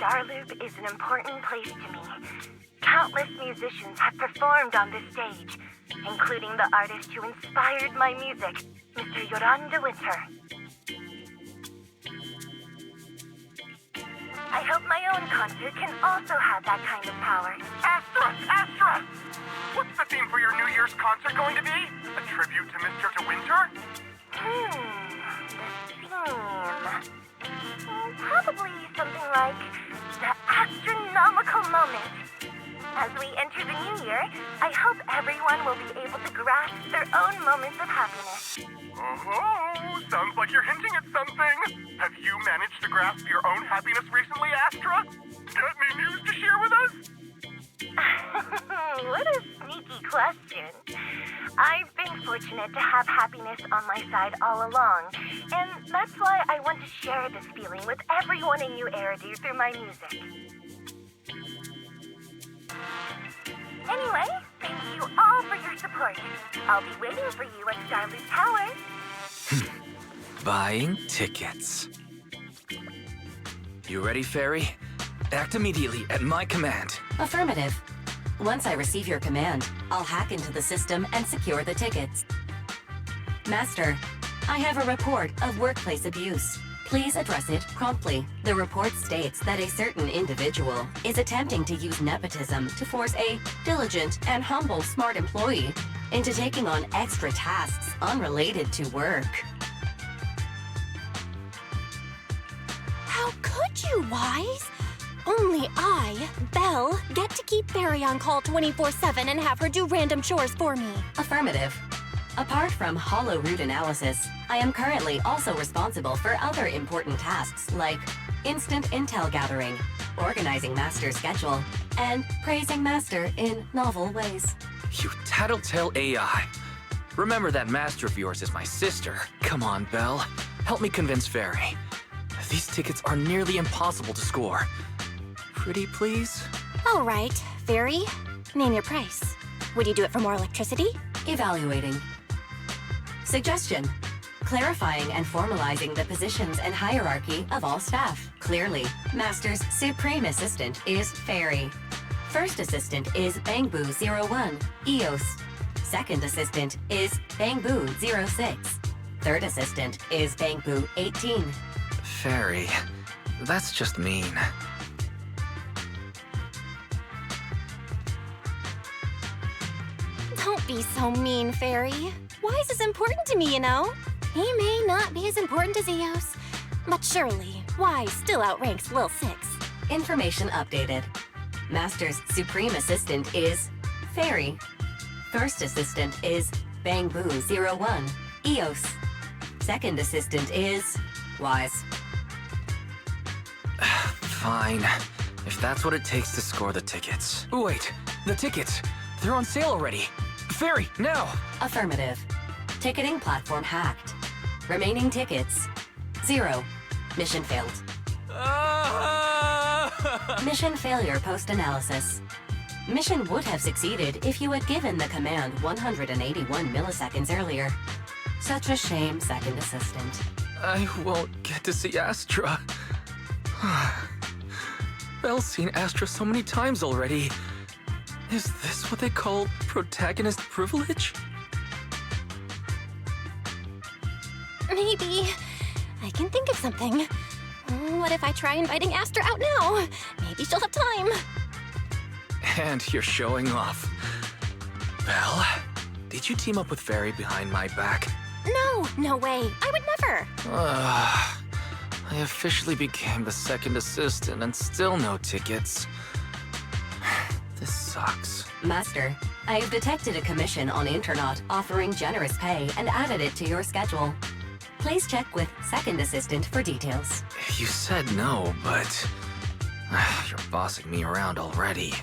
Starloop is an important place to me. Countless musicians have performed on this stage, including the artist who inspired my music, Mr. Yoran de Winter. I hope my own concert can also have that kind of power. Astra! What's the theme for your New Year's concert going to be? A tribute to Mr. De Winter? The theme... Probably something like the Astra-nomical moment. As we enter the new year, I hope everyone will be able to grasp their own moments of happiness. Oh, sounds like you're hinting at something. Have you managed to grasp your own happiness recently, Astra? Got any news to share with us? What a sneaky question. I've been fortunate to have happiness on my side all along, and that's why I want to share this feeling with everyone in New Eridu through my music. Anyway, thank you all for your support. I'll be waiting for you at Starloop Tower. Buying tickets. You ready, Fairy? Act immediately at my command. Affirmative. Once I receive your command, I'll hack into the system and secure the tickets. Master, I have a report of workplace abuse. Please address it promptly. The report states that a certain individual is attempting to use nepotism to force a diligent and humble smart employee into taking on extra tasks unrelated to work. How could you, Wise? Only I, Belle, get to keep Barry on call 24/7 and have her do random chores for me. Affirmative. Apart from hollow root analysis, I am currently also responsible for other important tasks like instant intel gathering, organizing Master's schedule, and praising Master in novel ways. You tattletale AI. Remember that Master of yours is my sister. Come on, Belle. Help me convince Fairy. These tickets are nearly impossible to score. Pretty please? All right, Fairy, name your price. Would you do it for more electricity? Evaluating. Suggestion. Clarifying and formalizing the positions and hierarchy of all staff. Clearly, Master's Supreme Assistant is Fairy. First Assistant is Bangboo01, EOS. Second Assistant is Bangboo06. Third Assistant is Bangboo18. Fairy, that's just mean. Don't be so mean, Fairy. Wise is important to me, you know. He may not be as important as Eos, but surely Wise still outranks Lil Six. Information updated. Master's Supreme Assistant is Fairy. First Assistant is Bangboo01, EOS. Second Assistant is Wise. Fine. If that's what it takes to score the tickets. Wait, the tickets! They're on sale already! Fairy, now! Affirmative. Ticketing platform hacked. Remaining tickets, 0. Mission failed. Mission failure post-analysis. Mission would have succeeded if you had given the command 181 milliseconds earlier. Such a shame, Second Assistant. I won't get to see Astra. Belle's seen Astra so many times already. Is this what they call protagonist privilege? Maybe. I can think of something. What if I try inviting Astra out now? Maybe she'll have time. And you're showing off. Belle, did you team up with Fairy behind my back? No way. I would never. I officially became the second assistant and still no tickets. This sucks. Master, I have detected a commission on Internaut offering generous pay and added it to your schedule. Please check with Second Assistant for details. You said no, but you're bossing me around already.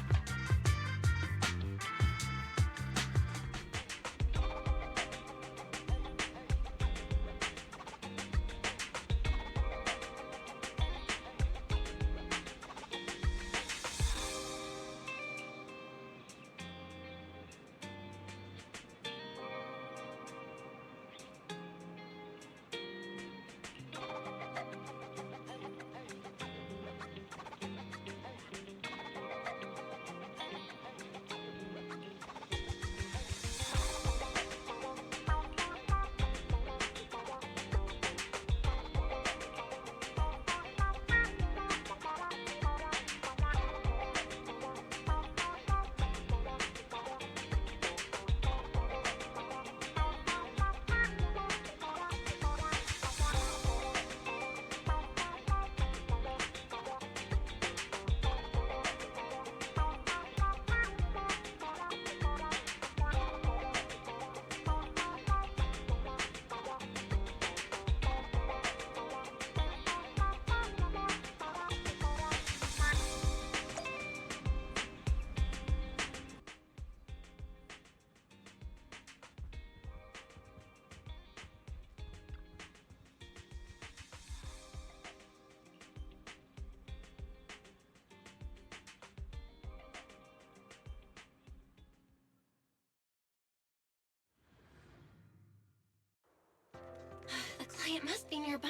it must be nearby.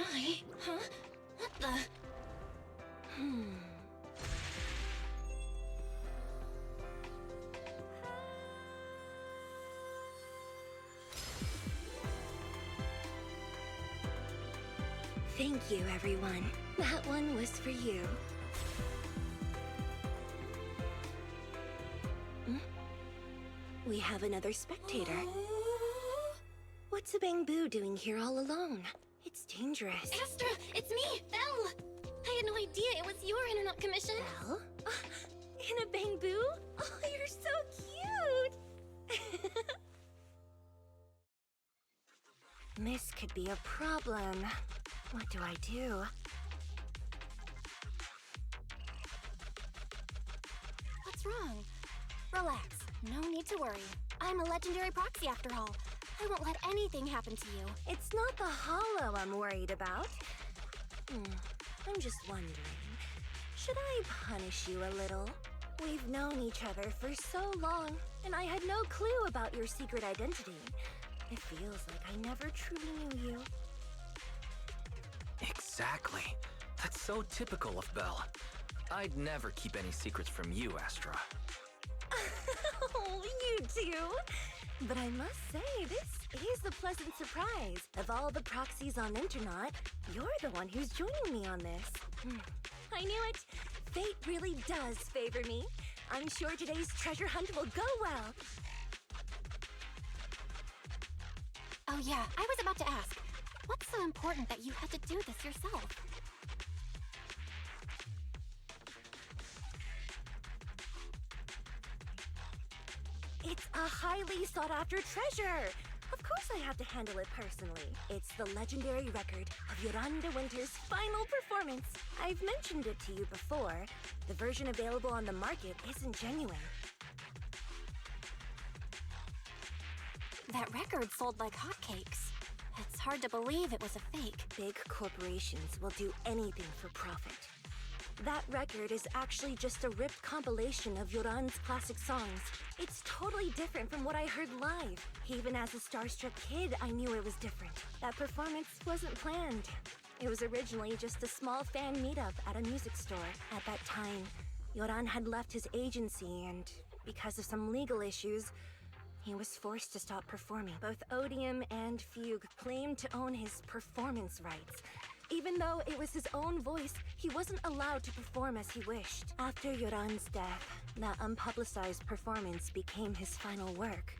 Huh? What the? Thank you, everyone. That one was for you. We have another spectator. What's a Bang-Boo doing here all alone? It's dangerous. Astra, it's me, Belle! I had no idea it was your internet commission. Belle? In a Bang-Boo? Oh, you're so cute! This could be a problem. What do I do? What's wrong? Relax. No need to worry. I'm a legendary proxy after all. I won't let anything happen to you. It's not the hollow I'm worried about. I'm just wondering, should I punish you a little? We've known each other for so long, and I had no clue about your secret identity. It feels like I never truly knew you. Exactly. That's so typical of Belle. I'd never keep any secrets from you, Astra. Oh, you too. But I must say, this is a pleasant surprise. Of all the proxies on Internet, you're the one who's joining me on this. I knew it. Fate really does favor me. I'm sure today's treasure hunt will go well. Oh yeah, I was about to ask. What's so important that you had to do this yourself? It's a highly sought-after treasure. Of course I have to handle it personally. It's the legendary record of Yolanda Winter's final performance. I've mentioned it to you before. The version available on the market isn't genuine. That record sold like hotcakes. It's hard to believe it was a fake. Big corporations will do anything for profit. That record is actually just a ripped compilation of Yoran's classic songs. It's totally different from what I heard live. Even as a starstruck kid, I knew it was different. That performance wasn't planned. It was originally just a small fan meetup at a music store. At that time, Yoran had left his agency, and because of some legal issues, he was forced to stop performing. Both Odium and Fugue claimed to own his performance rights. Even though it was his own voice, he wasn't allowed to perform as he wished. After Yoran's death, that unpublicized performance became his final work.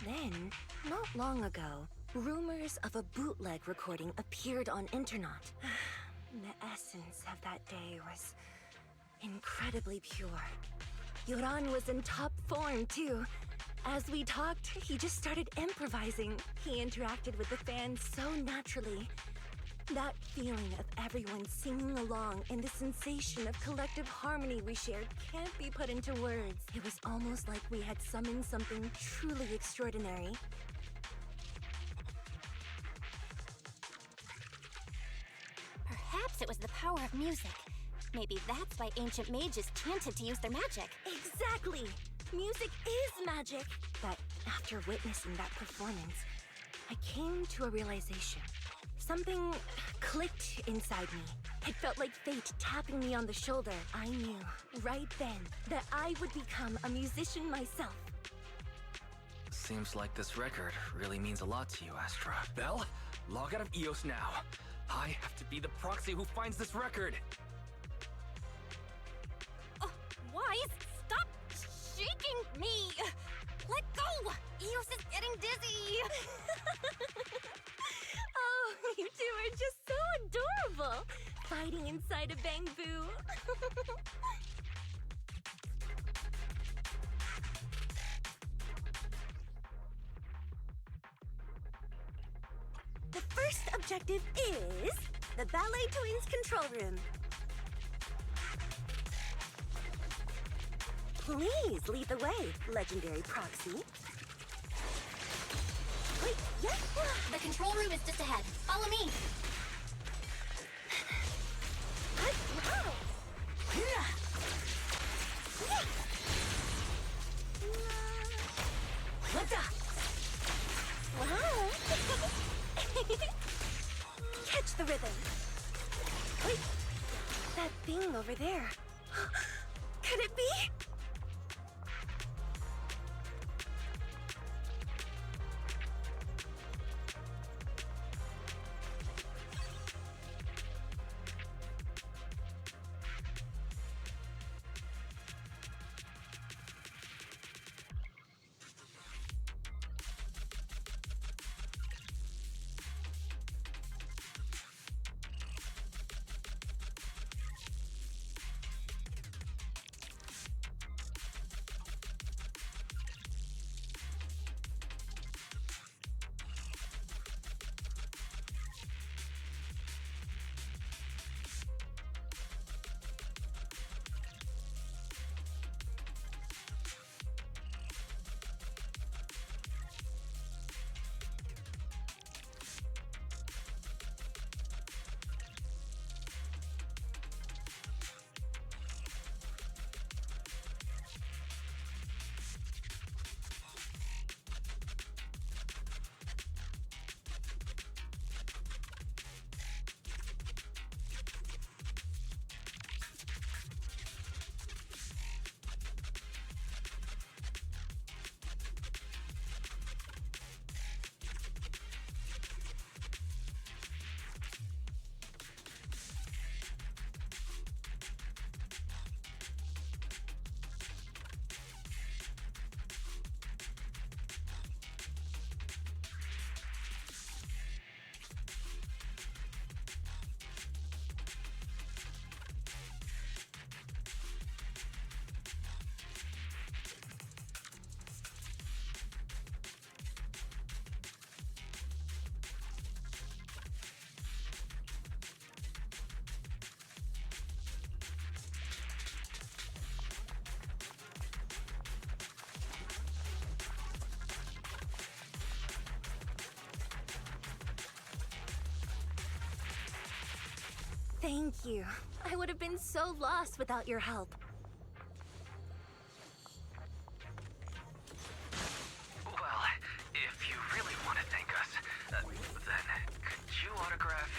Then, not long ago, rumors of a bootleg recording appeared on internet. The essence of that day was incredibly pure. Yoran was in top form, too. As we talked, he just started improvising. He interacted with the fans so naturally. That feeling of everyone singing along and the sensation of collective harmony we shared can't be put into words. It was almost like we had summoned something truly extraordinary. Perhaps it was the power of music. Maybe that's why ancient mages chanted to use their magic. Exactly! Music is magic! But after witnessing that performance, I came to a realization. Something clicked inside me. It felt like fate tapping me on the shoulder. I knew, right then, that I would become a musician myself. Seems like this record really means a lot to you, Astra. Belle, log out of EOS now. I have to be the proxy who finds this record. Oh, Wise, stop shaking me! Let go! Eos is getting dizzy! Oh, you two are just so adorable! Fighting inside a Bang-Boo. The first objective is the Ballet Twins control room. Please lead the way, legendary proxy. Wait, yeah? The control room is just ahead. Follow me! Wow! catch the rhythm. Wait, that thing over there. Could it be? Thank you. I would have been so lost without your help. Well, if you really want to thank us, then could you autograph,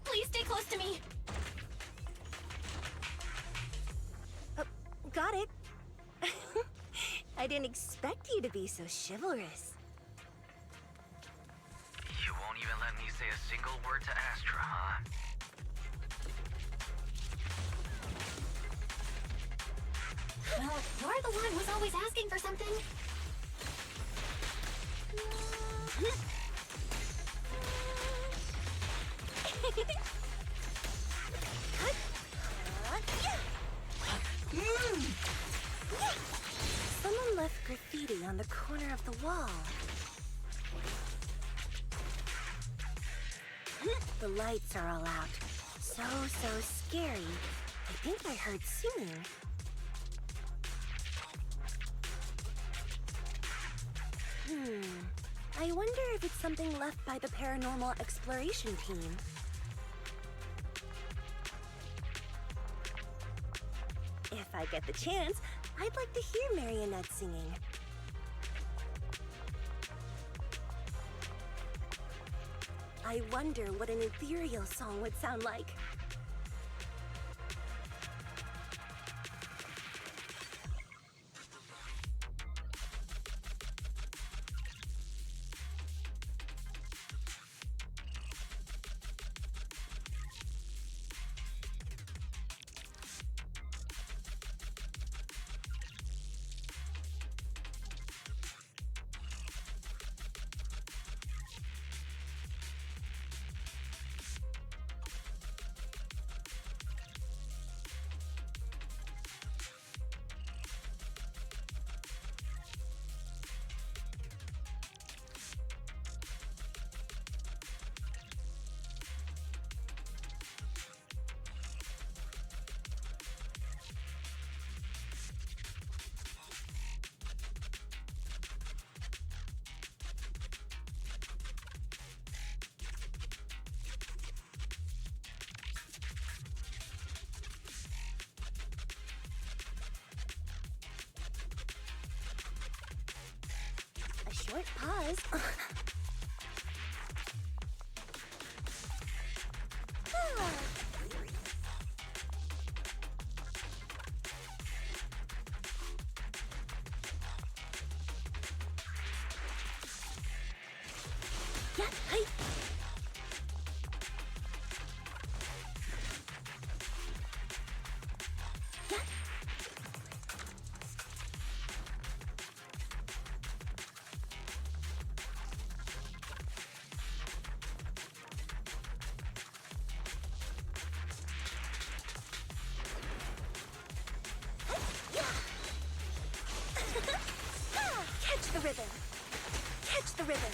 Please stay close to me. Got it. I didn't expect you to be so chivalrous. You won't even let me say a single word to Astra, huh? Well, you're the one who's always asking for something. Someone left graffiti on the corner of the wall. The lights are all out. So scary. I think I heard singing. I wonder if it's something left by the paranormal exploration team. If I get the chance, I'd like to hear marionettes singing. I wonder what an ethereal song would sound like. short pause. Yeah, hey. Yeah. Catch the rhythm. Catch the rhythm.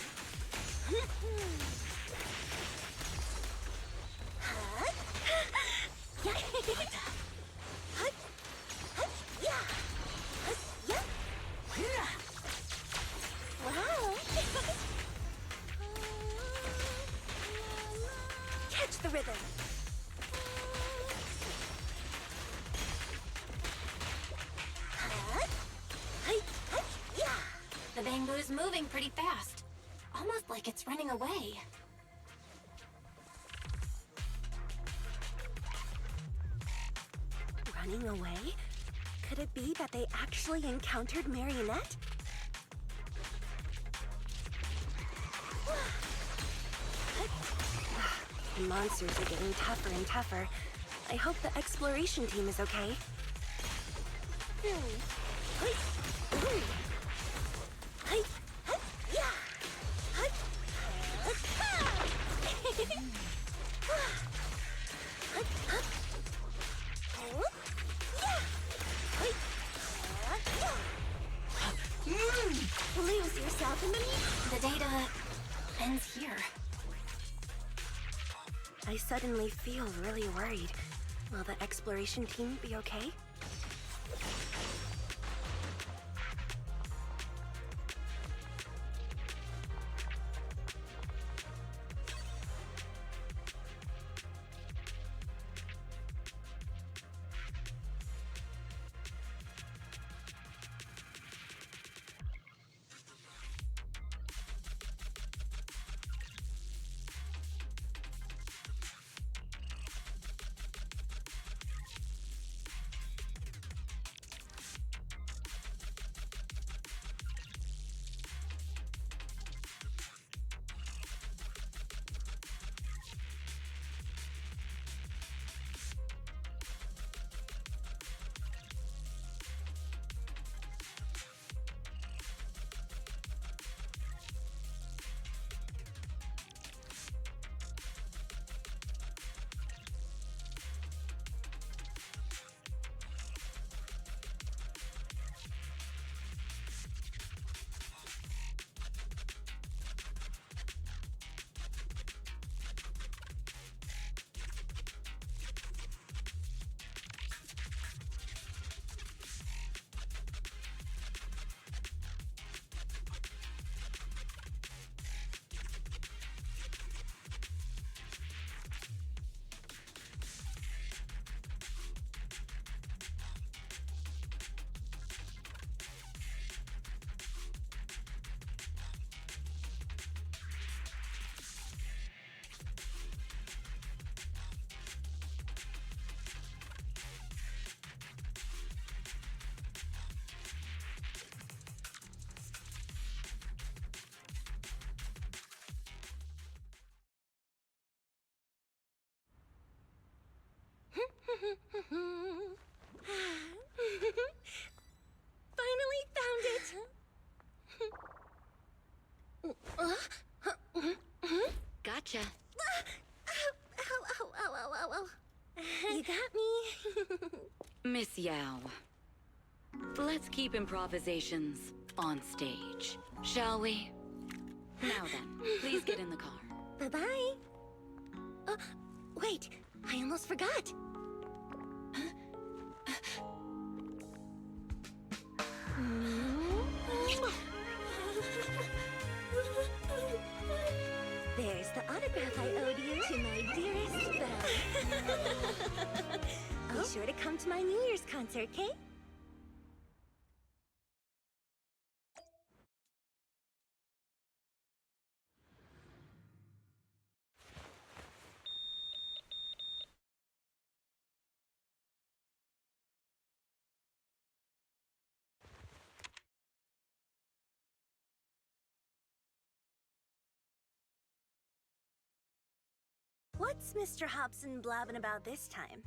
Wow. Catch the rhythm. The bamboo's moving pretty fast. Almost like it's running away. Running away? Could it be that they actually encountered Marionette? The monsters are getting tougher and tougher. I hope the exploration team is okay. Lose yourself in the... The data ends here. I suddenly feel really worried. Will the exploration team be okay? Finally found it! Gotcha. Ow. You got me. Miss Yao. Let's keep improvisations on stage, shall we? Now then, please get in the car. Bye-bye. Wait, I almost forgot. There's the autograph I owed you to my dearest Belle. Be sure to come to my New Year's concert, okay? What's Mr. Hobson blabbing about this time?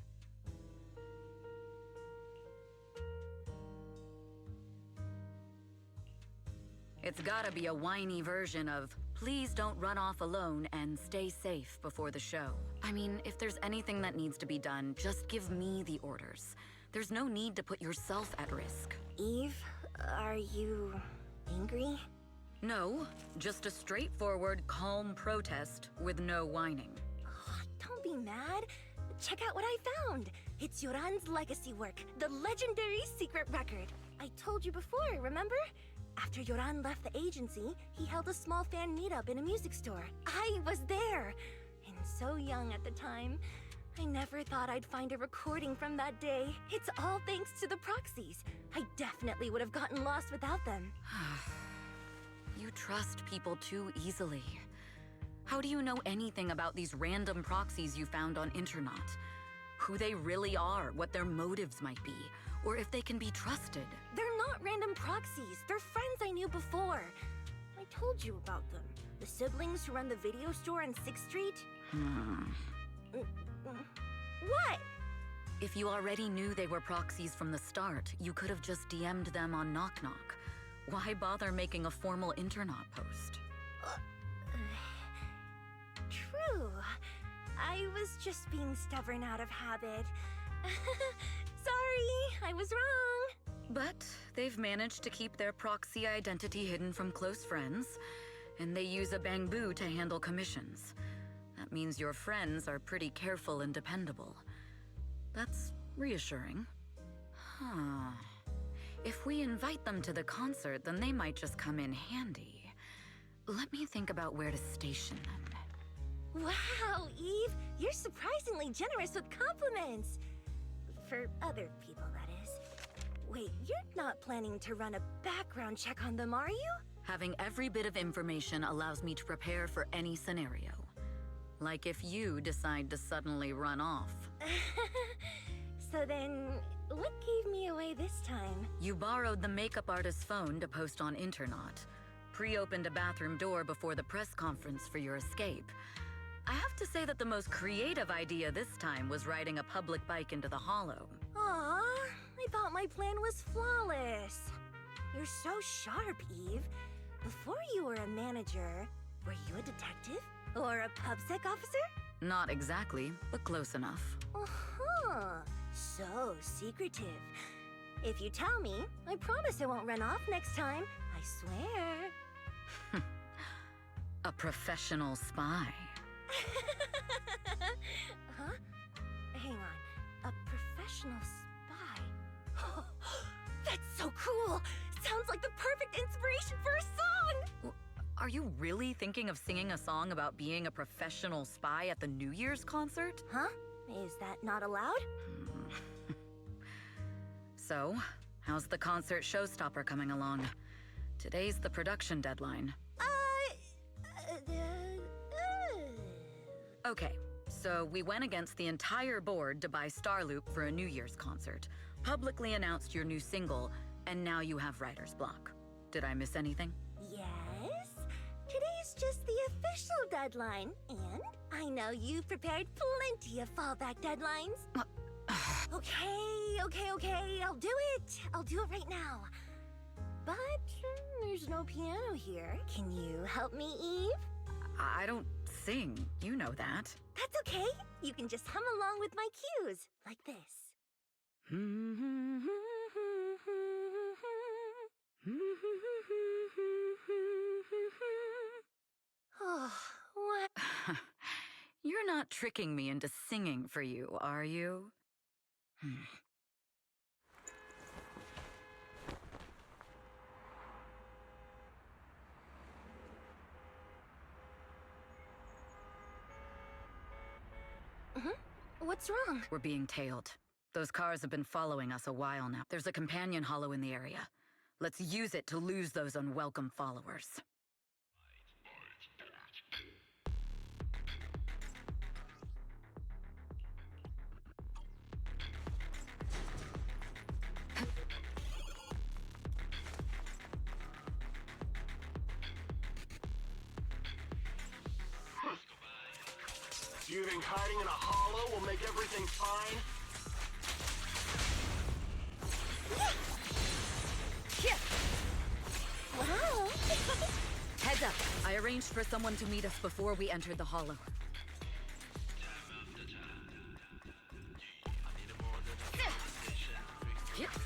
It's gotta be a whiny version of, please don't run off alone and stay safe before the show. I mean, if there's anything that needs to be done, just give me the orders. There's no need to put yourself at risk. Eve, are you angry? No, just a straightforward, calm protest with no whining. Oh, don't be mad. Check out what I found. It's Yoran's legacy work, the legendary secret record. I told you before, remember? After Yoran left the agency, he held a small fan meetup in a music store. I was there, and so young at the time. I never thought I'd find a recording from that day. It's all thanks to the proxies. I definitely would have gotten lost without them. You trust people too easily. How do you know anything about these random proxies you found on Internaut? Who they really are, what their motives might be, or if they can be trusted. They're not random proxies. They're friends I knew before. I told you about them. The siblings who run the video store on 6th Street. What? If you already knew they were proxies from the start, you could have just DM'd them on Knock Knock. Why bother making a formal Internaut post? True. I was just being stubborn out of habit. Sorry, I was wrong. But they've managed to keep their proxy identity hidden from close friends, and they use a bamboo to handle commissions. That means your friends are pretty careful and dependable. That's reassuring. Huh. If we invite them to the concert, then they might just come in handy. Let me think about where to station them. Wow, Eve, you're surprisingly generous with compliments. For other people, that is. Wait, you're not planning to run a background check on them, are you? Having every bit of information allows me to prepare for any scenario. Like if you decide to suddenly run off. So then, what gave me away this time? You borrowed the makeup artist's phone to post on Internaut, pre-opened a bathroom door before the press conference for your escape. I have to say that the most creative idea this time was riding a public bike into the hollow. Aw, I thought my plan was flawless. You're so sharp, Eve. Before you were a manager, were you a detective? Or a PubSec officer? Not exactly, but close enough. Uh-huh. So secretive. If you tell me, I promise I won't run off next time. I swear. A professional spy. Huh? Hang on. A professional spy? That's so cool! Sounds like the perfect inspiration for a song! Are you really thinking of singing a song about being a professional spy at the New Year's concert? Huh? Is that not allowed? So, how's the concert showstopper coming along? Today's the production deadline. Okay, so we went against the entire board to buy Starloop for a New Year's concert, publicly announced your new single, and now you have writer's block. Did I miss anything? Yes? Today's just the official deadline, and I know you've prepared plenty of fallback deadlines. Okay, I'll do it. I'll do it right now. But there's no piano here. Can you help me, Eve? I don't sing, you know that. That's okay. You can just hum along with my cues, like this. Oh, what? You're not tricking me into singing for you, are you? What's wrong? We're being tailed. Those cars have been following us a while now. There's a companion hollow in the area. Let's use it to lose those unwelcome followers. You think hiding in a hollow will make everything fine? Wow! Heads up! I arranged for someone to meet us before we entered the hollow.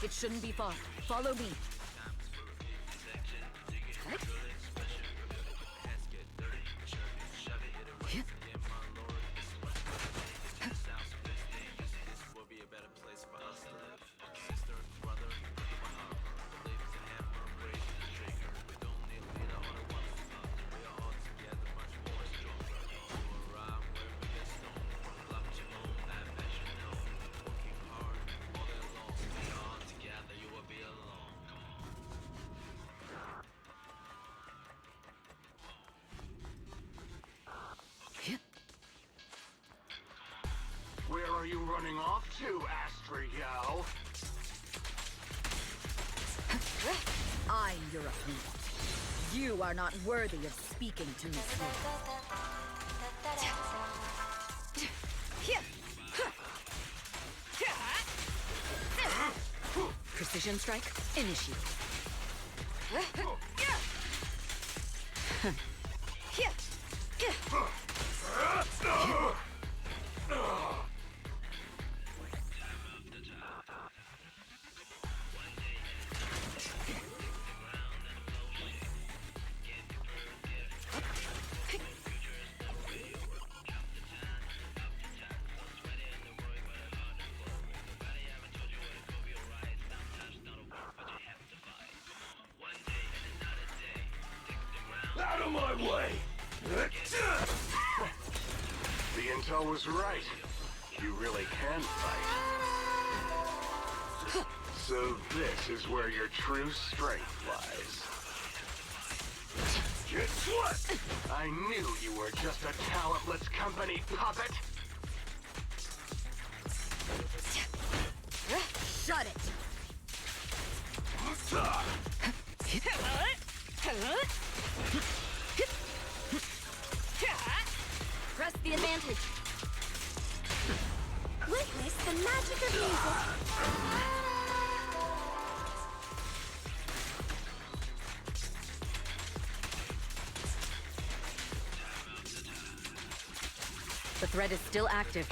It shouldn't be far. Follow me. Where are you running off to, Astra-yo? I'm your opponent. You are not worthy of speaking to me. Precision strike, initiate. Out of my way! The intel was right. You really can fight. So this is where your true strength lies. Guess what? I knew you were just a talentless company puppet. Shut it! Press the advantage. Witness the magic of music. The threat is still active.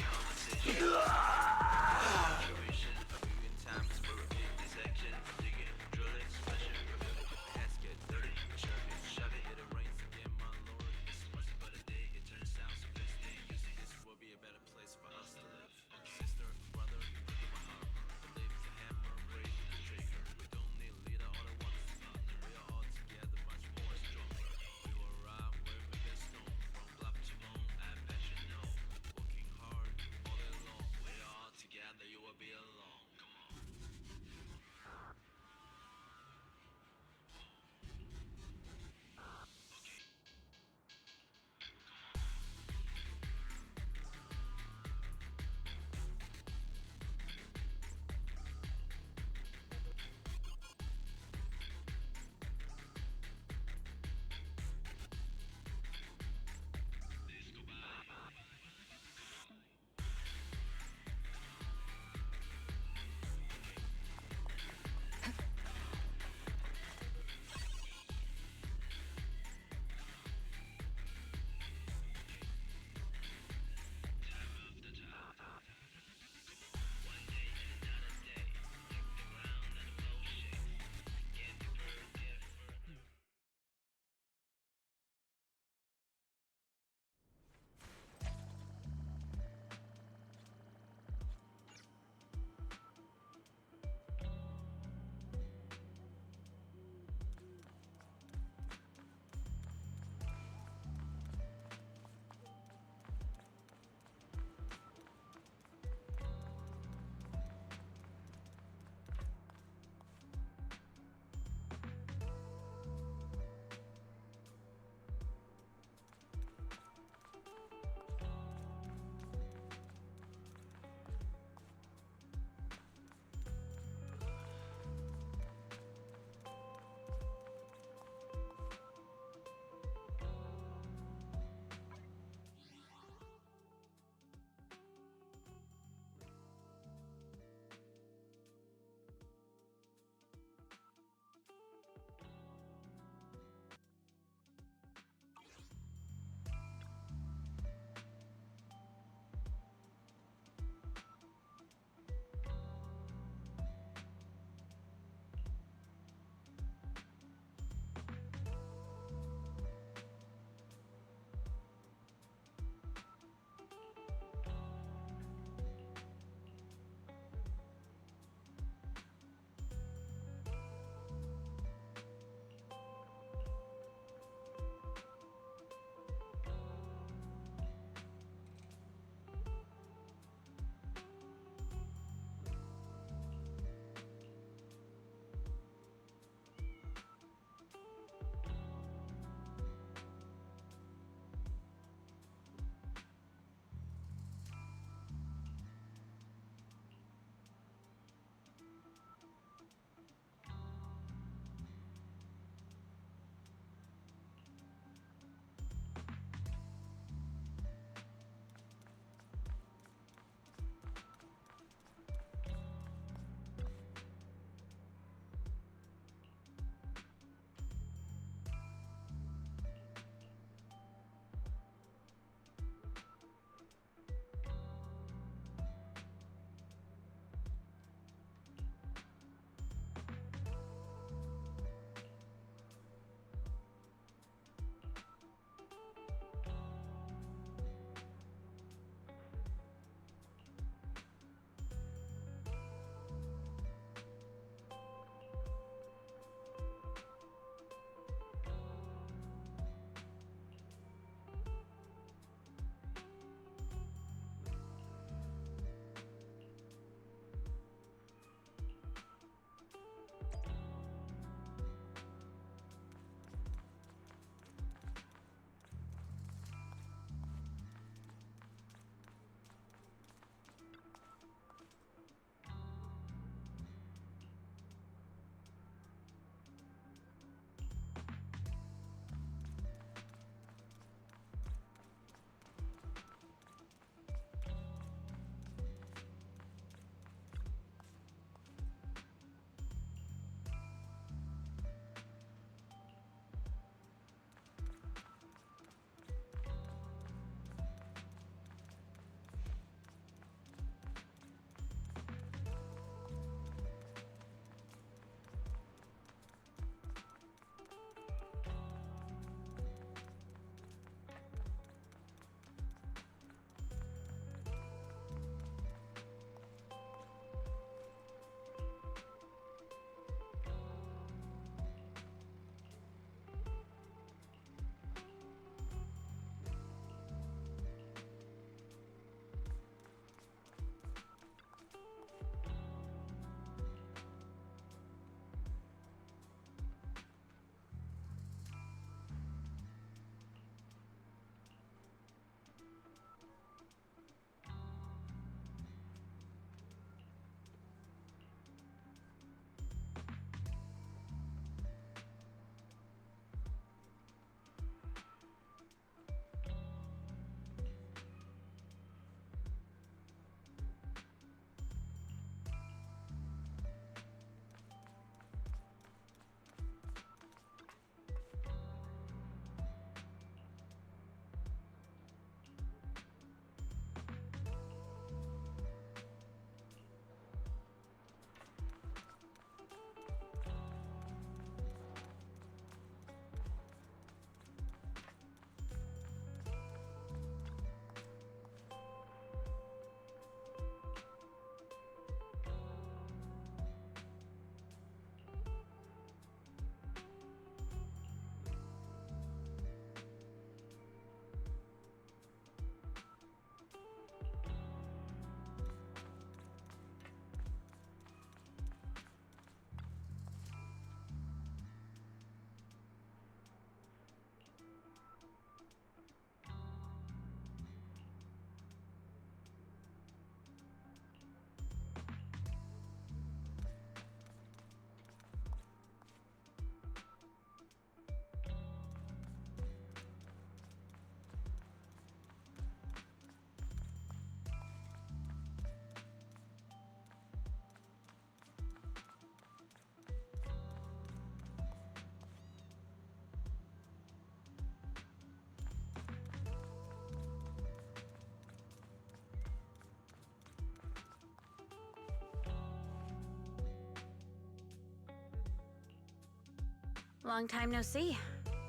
Long time no see.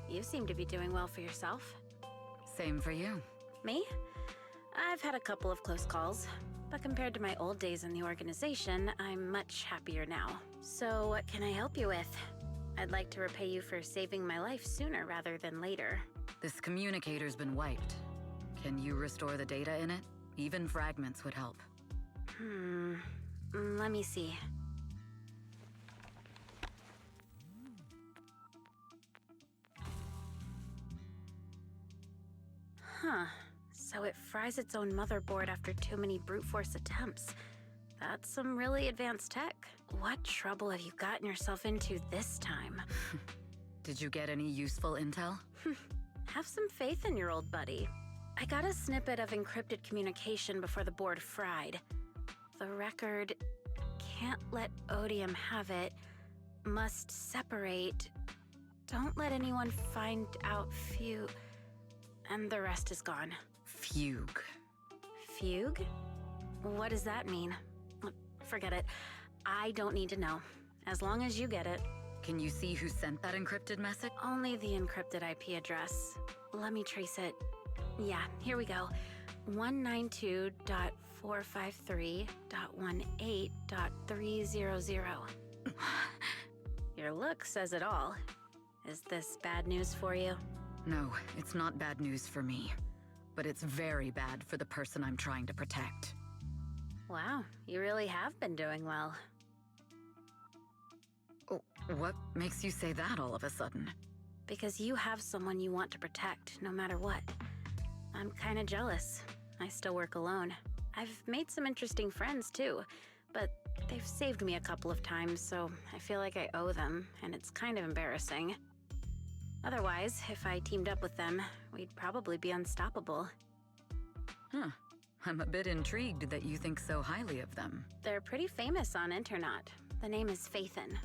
You seem to be doing well for yourself. Same for you. Me? I've had a couple of close calls, but compared to my old days in the organization, I'm much happier now. So what can I help you with? I'd like to repay you for saving my life sooner rather than later. This communicator's been wiped. Can you restore the data in it? Even fragments would help. Let me see. Huh. So it fries its own motherboard after too many brute force attempts. That's some really advanced tech. What trouble have you gotten yourself into this time? Did you get any useful intel? Have some faith in your old buddy. I got a snippet of encrypted communication before the board fried. The record can't let Odium have it. Must separate. Don't let anyone find out Fugue. And the rest is gone. Fugue. Fugue? What does that mean? Forget it. I don't need to know. As long as you get it. Can you see who sent that encrypted message? Only the encrypted IP address. Let me trace it. Yeah, here we go. 192.453.18.300. Your look says it all. Is this bad news for you? No, it's not bad news for me. But it's very bad for the person I'm trying to protect. Wow, you really have been doing well. Oh, what makes you say that all of a sudden? Because you have someone you want to protect, no matter what. I'm kinda jealous. I still work alone. I've made some interesting friends, too. But they've saved me a couple of times, so I feel like I owe them, and it's kind of embarrassing. Otherwise, if I teamed up with them, we'd probably be unstoppable. Huh. I'm a bit intrigued that you think so highly of them. They're pretty famous on internet. The name is Phaethon.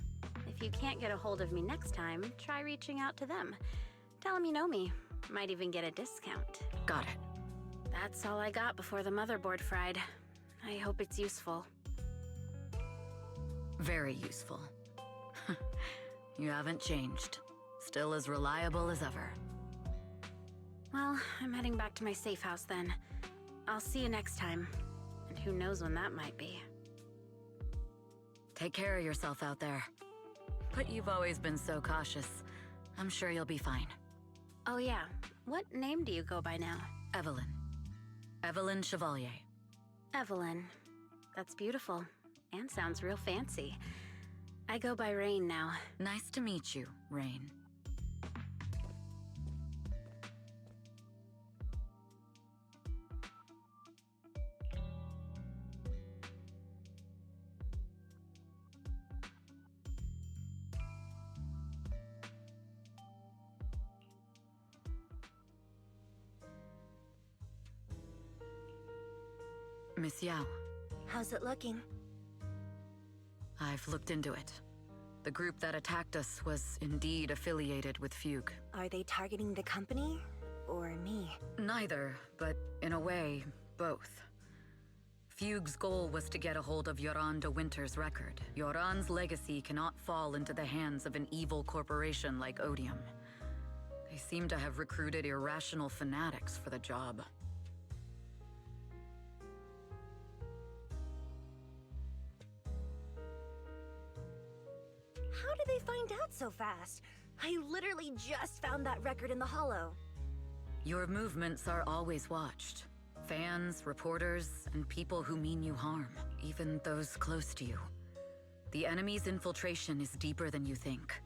If you can't get a hold of me next time, try reaching out to them. Tell them you know me. Might even get a discount. Got it. That's all I got before the motherboard fried. I hope it's useful. Very useful. You haven't changed. Still as reliable as ever. Well, I'm heading back to my safe house then. I'll see you next time. And who knows when that might be. Take care of yourself out there. But you've always been so cautious. I'm sure you'll be fine. Oh yeah, what name do you go by now? Evelyn. Evelyn Chevalier. Evelyn. That's beautiful. And sounds real fancy. I go by Rain now. Nice to meet you, Rain. Miss Yao, How's it looking? I've looked into it. The group that attacked us was indeed affiliated with Fugue. Are they targeting the company or me? Neither, but in a way, both. Fugue's goal was to get a hold of Yoran de Winter's record. Yoran's legacy cannot fall into the hands of an evil corporation like Odium. They seem to have recruited irrational fanatics for the job. How did they find out so fast? I literally just found that record in the hollow. Your movements are always watched. Fans, reporters, and people who mean you harm, even those close to you. The enemy's infiltration is deeper than you think.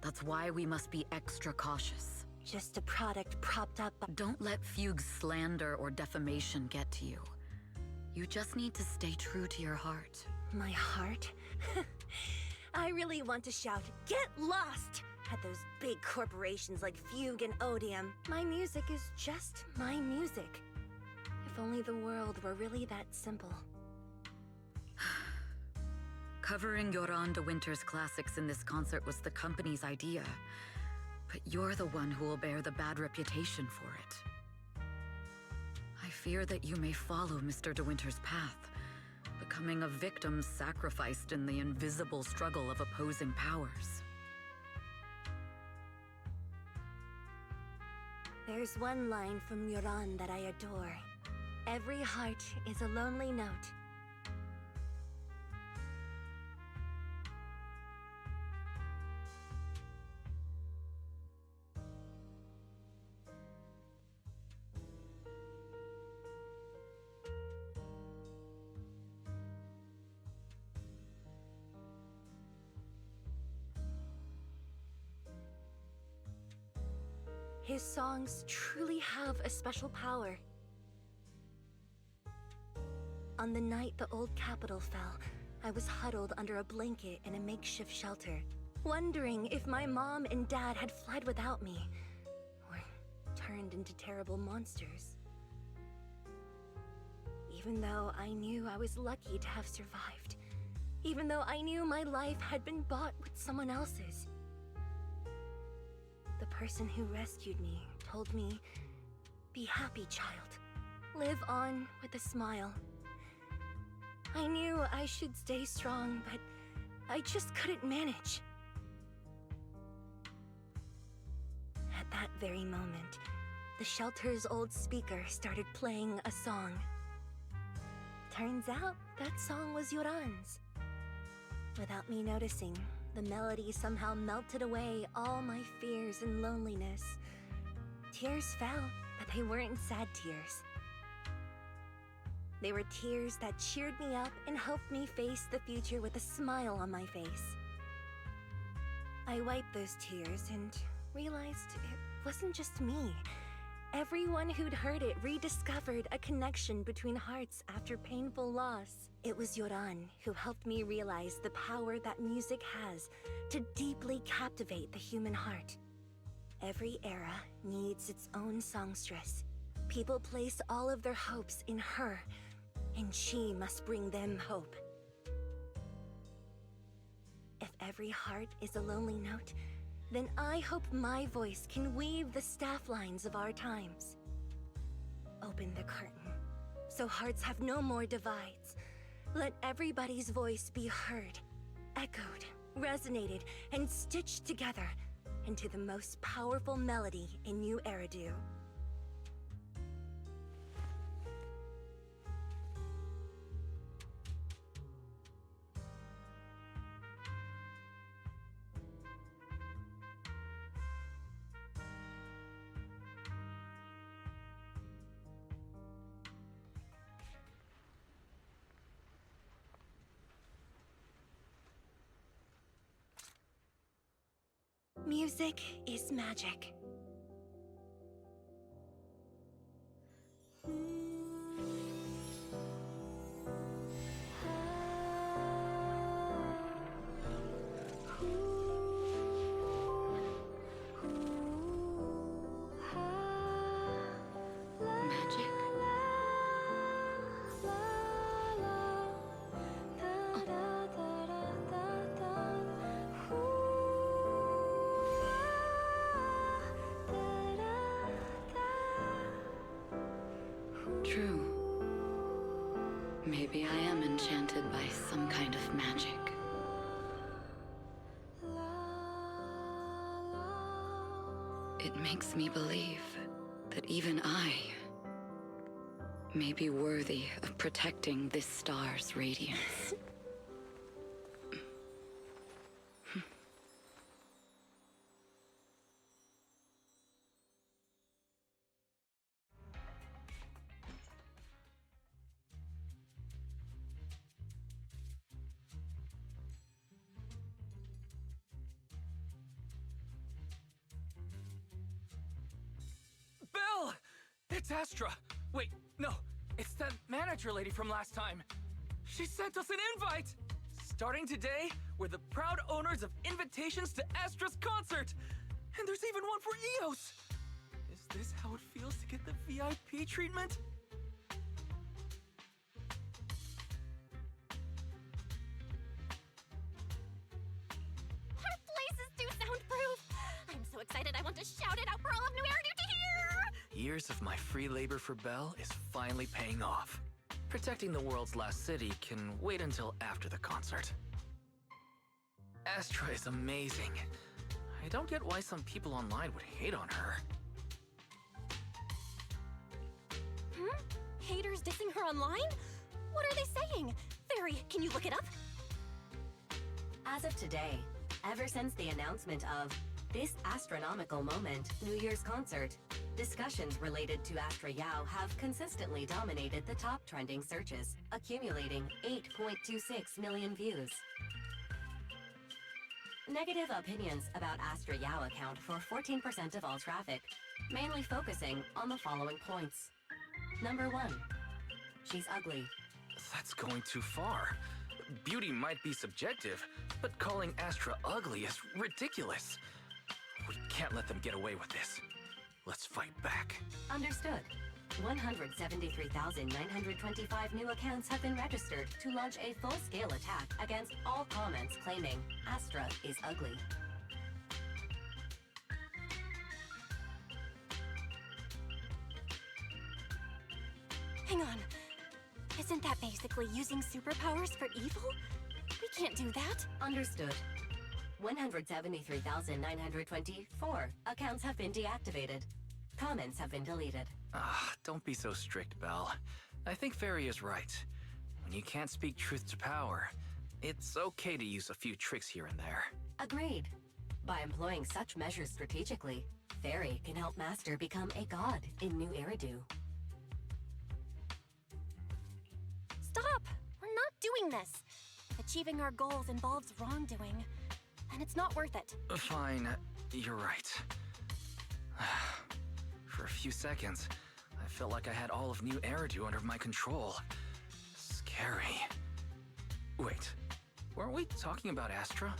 That's why we must be extra cautious. Just a product propped up by... Don't let Fugue's slander or defamation get to you. You just need to stay true to your heart. My heart? I really want to shout, "Get lost!" at those big corporations like Fugue and Odium. My music is just my music. If only the world were really that simple. Covering Yoran de Winter's classics in this concert was the company's idea. But you're the one who will bear the bad reputation for it. I fear that you may follow Mr. de Winter's path, becoming a victim sacrificed in the invisible struggle of opposing powers. There's one line from Yoran that I adore. Every heart is a lonely note. His songs truly have a special power. On the night the old capital fell, I was huddled under a blanket in a makeshift shelter, wondering if my mom and dad had fled without me, or turned into terrible monsters. Even though I knew I was lucky to have survived, even though I knew my life had been bought with someone else's, the person who rescued me told me, "Be happy, child. Live on with a smile." I knew I should stay strong, but I just couldn't manage. At that very moment, the shelter's old speaker started playing a song. Turns out, that song was Yoran's. Without me noticing, the melody somehow melted away all my fears and loneliness. Tears fell, but they weren't sad tears. They were tears that cheered me up and helped me face the future with a smile on my face. I wiped those tears and realized it wasn't just me. Everyone who'd heard it rediscovered a connection between hearts after painful loss. It was Yoran who helped me realize the power that music has to deeply captivate the human heart. Every era needs its own songstress. People place all of their hopes in her, and she must bring them hope. If every heart is a lonely note, then I hope my voice can weave the staff lines of our times. Open the curtain, so hearts have no more divides. Let everybody's voice be heard, echoed, resonated, and stitched together into the most powerful melody in New Eridu. Music is magic. True. Maybe I am enchanted by some kind of magic. It makes me believe that even I may be worthy of protecting this star's radiance. Belle! It's Astra! Wait, no, it's that manager lady from last time. She sent us an invite! Starting today, we're the proud owners of invitations to Astra's concert! And there's even one for Eos! Is this how it feels to get the VIP treatment? Our place is too soundproof! I'm so excited I want to shout it out for all of New Eridu to hear! Years of my free labor for Belle is finally paying off. Protecting the world's last city can wait until after the concert. Astra is amazing. I don't get why some people online would hate on her. Haters dissing her online? What are they saying? Fairy, can you look it up? As of today, ever since the announcement of this Astra-nomical moment New Year's concert, discussions related to Astra Yao have consistently dominated the top trending searches, accumulating 8.26 million views. Negative opinions about Astra Yao account for 14% of all traffic, mainly focusing on the following points. Number 1. She's ugly. That's going too far. Beauty might be subjective, but calling Astra ugly is ridiculous. We can't let them get away with this. Let's fight back. Understood. 173,925 new accounts have been registered to launch a full-scale attack against all comments claiming Astra is ugly. Hang on. Isn't that basically using superpowers for evil? We can't do that. Understood. 173,924 accounts have been deactivated. Comments have been deleted. Don't be so strict, Belle. I think Fairy is right. When you can't speak truth to power, it's okay to use a few tricks here and there. Agreed. By employing such measures strategically, Fairy can help Master become a god in New Eridu. Stop! We're not doing this. Achieving our goals involves wrongdoing, and it's not worth it. Fine, you're right. For a few seconds, I felt like I had all of New Eridu under my control. Scary. Wait, weren't we talking about Astra?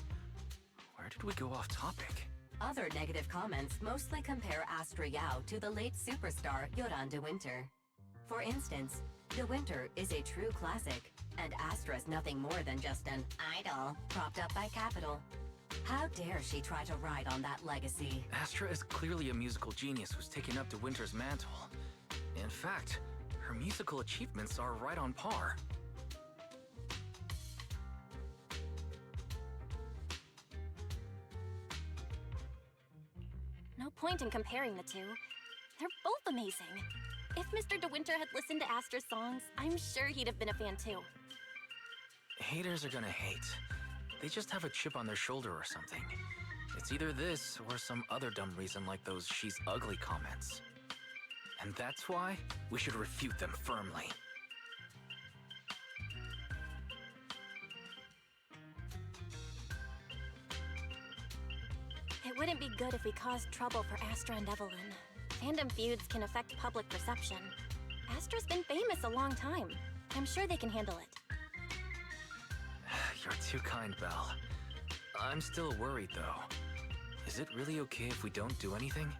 Where did we go off topic? Other negative comments mostly compare Astra Yao to the late superstar Yoran de Winter. For instance, De Winter is a true classic, and Astra's nothing more than just an idol propped up by Capital. How dare she try to ride on that legacy? Astra is clearly a musical genius who's taken up De Winter's mantle. In fact, her musical achievements are right on par. No point in comparing the two. They're both amazing. If Mr. De Winter had listened to Astra's songs, I'm sure he'd have been a fan too. Haters are gonna hate. They just have a chip on their shoulder or something. It's either this or some other dumb reason like those "she's ugly" comments. And that's why we should refute them firmly. It wouldn't be good if we caused trouble for Astra and Evelyn. Fandom feuds can affect public perception. Astra's been famous a long time. I'm sure they can handle it. You're too kind, Belle. I'm still worried, though. Is it really okay if we don't do anything?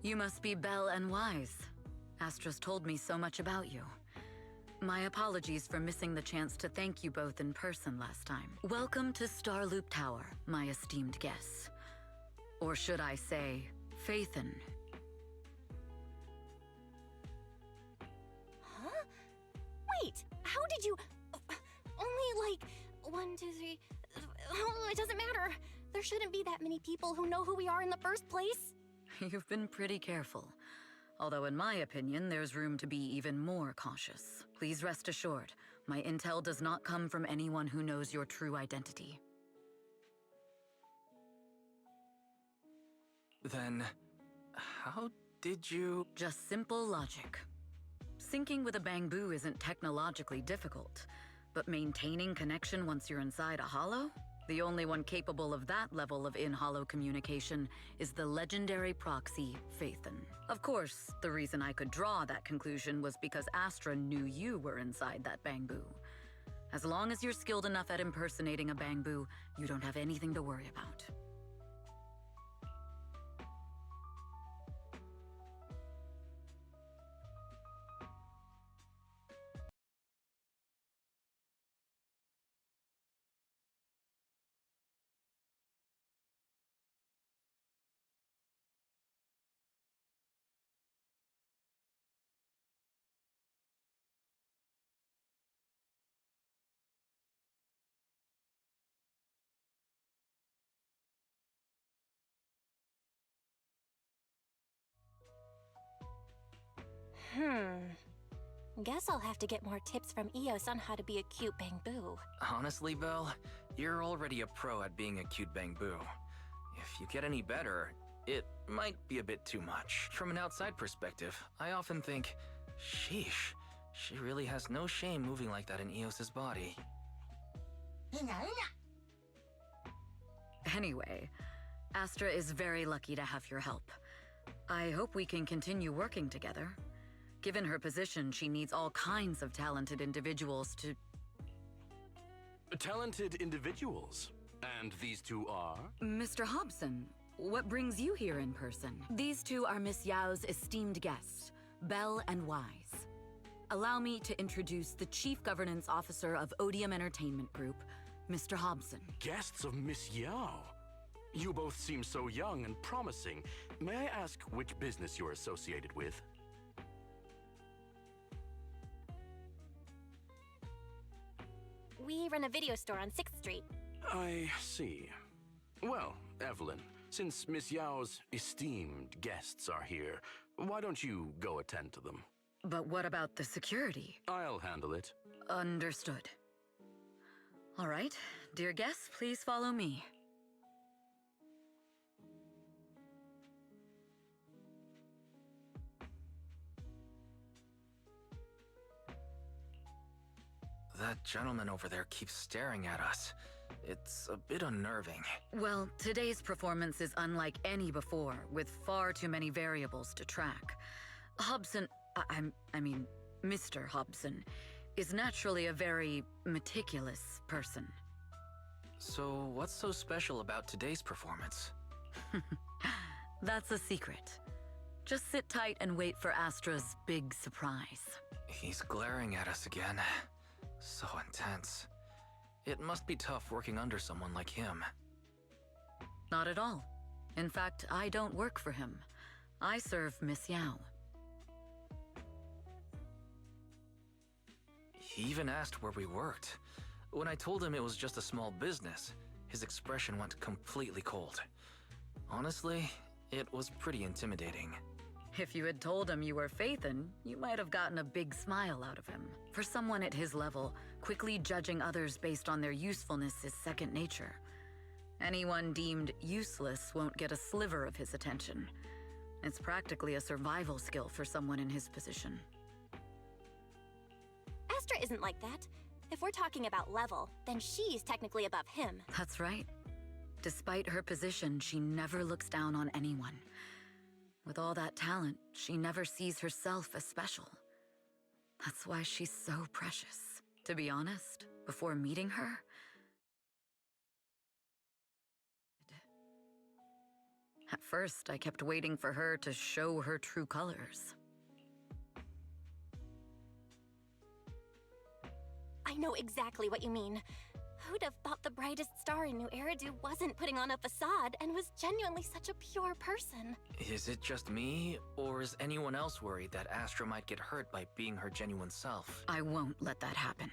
You must be Belle and Wise. Astra's told me so much about you. My apologies for missing the chance to thank you both in person last time. Welcome to Starloop Tower, my esteemed guests. Or should I say, Phaethon. Huh? Wait, how did you... Only like 1, 2, 3... Oh, it doesn't matter. There shouldn't be that many people who know who we are in the first place. You've been pretty careful. Although in my opinion, there's room to be even more cautious. Please rest assured, my intel does not come from anyone who knows your true identity. Then, how did you... Just simple logic. Syncing with a bamboo isn't technologically difficult, but maintaining connection once you're inside a hollow? The only one capable of that level of in-hollow communication is the legendary proxy, Phaethon. Of course, the reason I could draw that conclusion was because Astra knew you were inside that bamboo. As long as you're skilled enough at impersonating a bamboo, you don't have anything to worry about. Guess I'll have to get more tips from Eos on how to be a cute bamboo. Honestly, Belle, you're already a pro at being a cute bamboo. If you get any better, it might be a bit too much. From an outside perspective, I often think, sheesh, she really has no shame moving like that in Eos's body. Anyway, Astra is very lucky to have your help. I hope we can continue working together. Given her position, she needs all kinds of talented individuals to... Talented individuals? And these two are? Mr. Hobson, what brings you here in person? These two are Miss Yao's esteemed guests, Belle and Wise. Allow me to introduce the Chief Governance Officer of Odium Entertainment Group, Mr. Hobson. Guests of Miss Yao? You both seem so young and promising. May I ask which business you're associated with? We run a video store on 6th Street. I see. Well, Evelyn, since Miss Yao's esteemed guests are here, why don't you go attend to them? But what about the security? I'll handle it. Understood. All right, dear guests, please follow me. That gentleman over there keeps staring at us. It's a bit unnerving. Well, today's performance is unlike any before, with far too many variables to track. Hobson, I mean, Mr. Hobson, is naturally a very meticulous person. So what's so special about today's performance? That's a secret. Just sit tight and wait for Astra's big surprise. He's glaring at us again. So intense. It must be tough working under someone like him. Not at all. In fact, I don't work for him. I serve Miss Yao. He even asked where we worked. When I told him it was just a small business, his expression went completely cold. Honestly, it was pretty intimidating. If you had told him you were Phaethon, you might have gotten a big smile out of him. For someone at his level, quickly judging others based on their usefulness is second nature. Anyone deemed useless won't get a sliver of his attention. It's practically a survival skill for someone in his position. Astra isn't like that. If we're talking about level, then she's technically above him. That's right. Despite her position, she never looks down on anyone. With all that talent, she never sees herself as special. That's why she's so precious. To be honest, before meeting her, At first, I kept waiting for her to show her true colors. I know exactly what you mean. Who'd have thought the brightest star in New Eridu wasn't putting on a facade and was genuinely such a pure person? Is it just me, or is anyone else worried that Astra might get hurt by being her genuine self? I won't let that happen.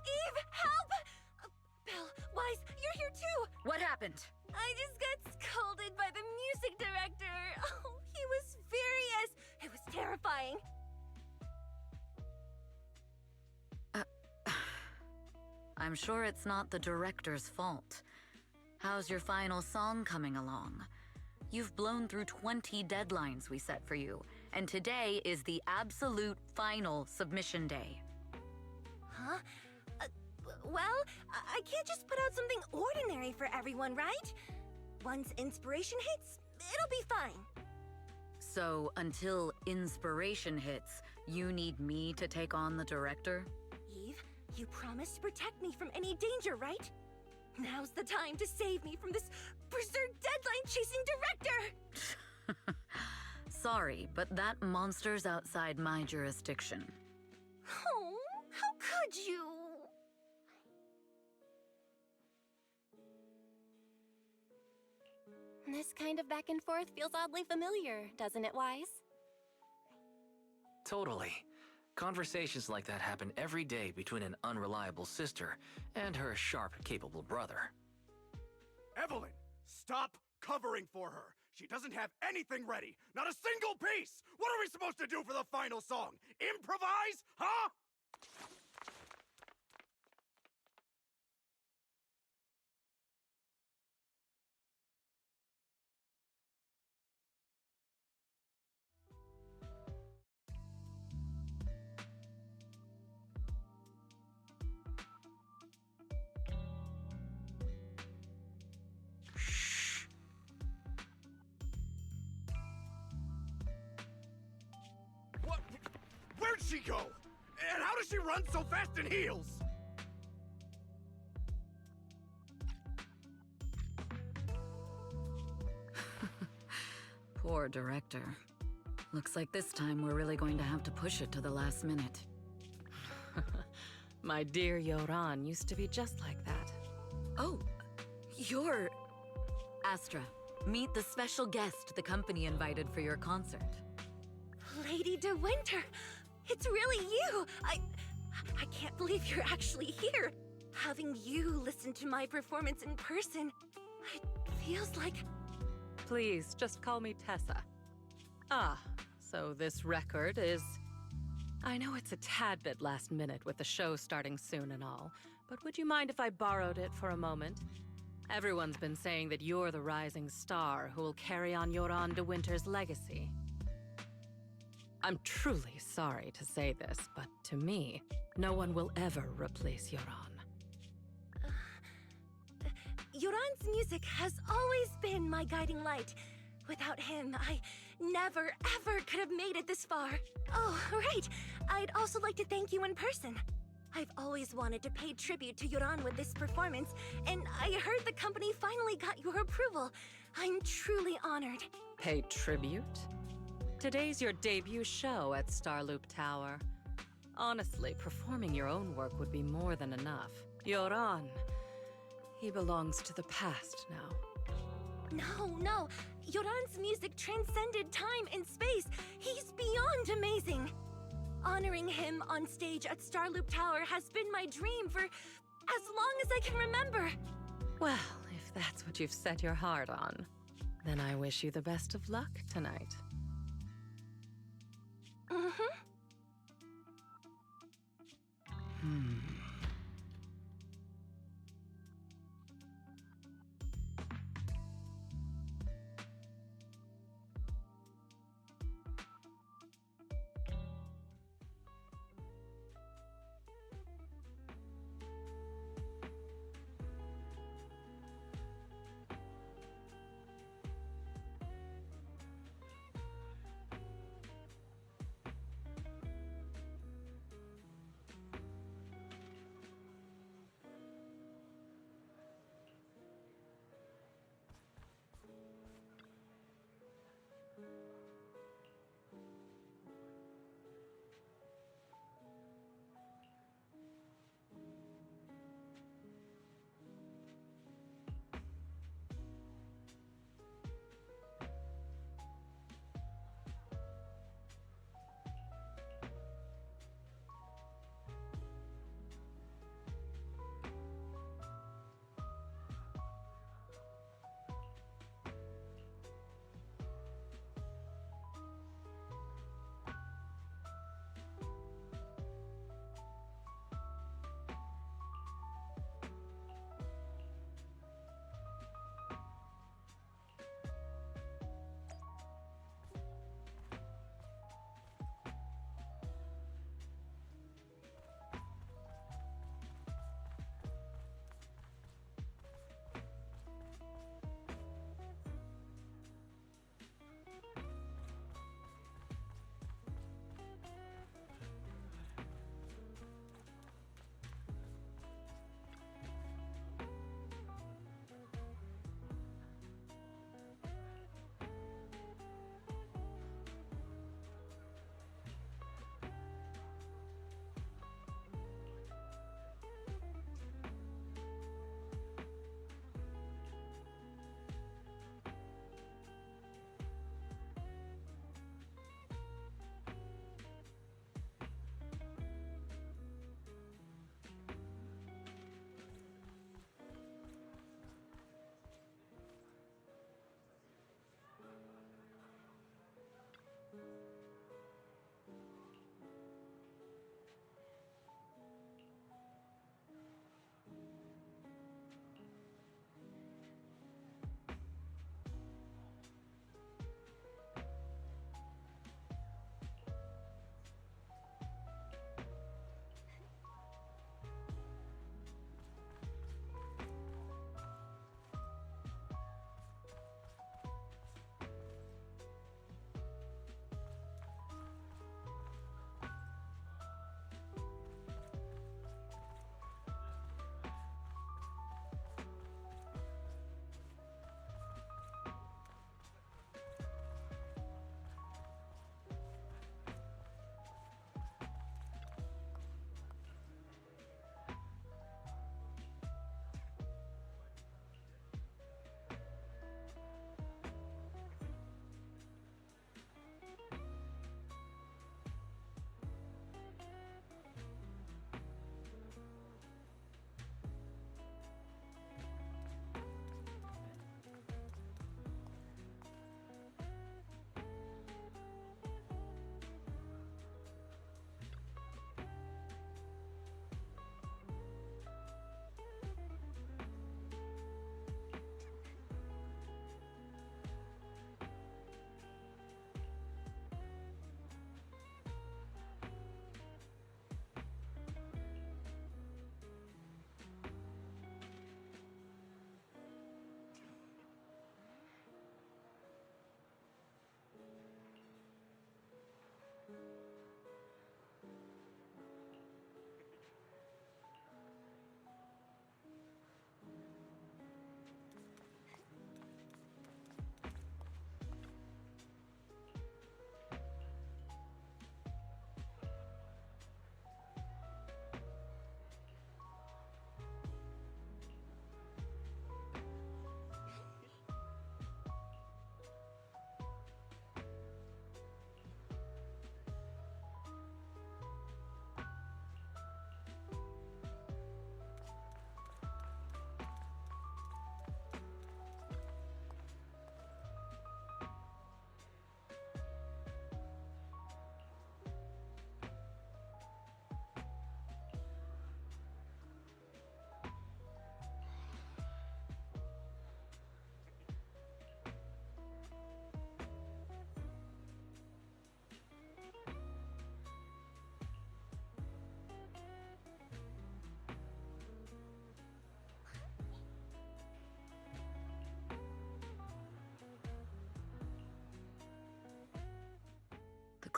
Eve, help! Belle, Wise, you're here too! What happened? I just got scolded by the music director. Oh, he was furious. It was terrifying. I'm sure it's not the director's fault. How's your final song coming along? You've blown through 20 deadlines we set for you, and today is the absolute final submission day. Huh? Well, I can't just put out something ordinary for everyone, right? Once inspiration hits, it'll be fine. So, until inspiration hits, you need me to take on the director? Eve, you promised to protect me from any danger, right? Now's the time to save me from this berserk deadline-chasing director! Sorry, but that monster's outside my jurisdiction. Oh, how could you? This kind of back and forth feels oddly familiar, doesn't it, Wise? Totally. Conversations like that happen every day between an unreliable sister and her sharp, capable brother. Evelyn, stop covering for her. She doesn't have anything ready. Not a single piece. What are we supposed to do for the final song? Improvise? Huh? What? Where'd she go? And how does she run so fast in heels? Poor director. Looks like this time we're really going to have to push it to the last minute. My dear Yoran used to be just like that. Oh, you're... Astra, meet the special guest the company invited for your concert. Lady De Winter, it's really you! I can't believe you're actually here. Having you listen to my performance in person, it feels like... Please, just call me Tessa. Ah, so this record is... I know it's a tad bit last minute with the show starting soon and all, but would you mind if I borrowed it for a moment? Everyone's been saying that you're the rising star who will carry on Yoran De Winter's legacy. I'm truly sorry to say this, but to me, no one will ever replace Yoran. Yoran's music has always been my guiding light. Without him, I never, ever could have made it this far. Oh, right. I'd also like to thank you in person. I've always wanted to pay tribute to Yoran with this performance, and I heard the company finally got your approval. I'm truly honored. Pay tribute? Today's your debut show at Starloop Tower. Honestly, performing your own work would be more than enough. Yoran, he belongs to the past now. No. Yoran's music transcended time and space. He's beyond amazing. Honoring him on stage at Starloop Tower has been my dream for as long as I can remember. Well, if that's what you've set your heart on, then I wish you the best of luck tonight.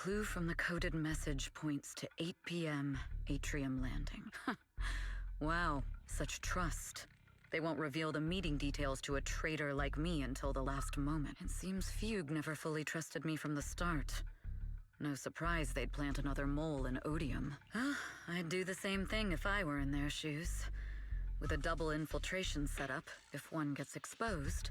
clue from the coded message points to 8 p.m. Atrium Landing. Wow, such trust. They won't reveal the meeting details to a traitor like me until the last moment. It seems Fugue never fully trusted me from the start. No surprise they'd plant another mole in Odium. I'd do the same thing if I were in their shoes. With a double infiltration setup, if one gets exposed,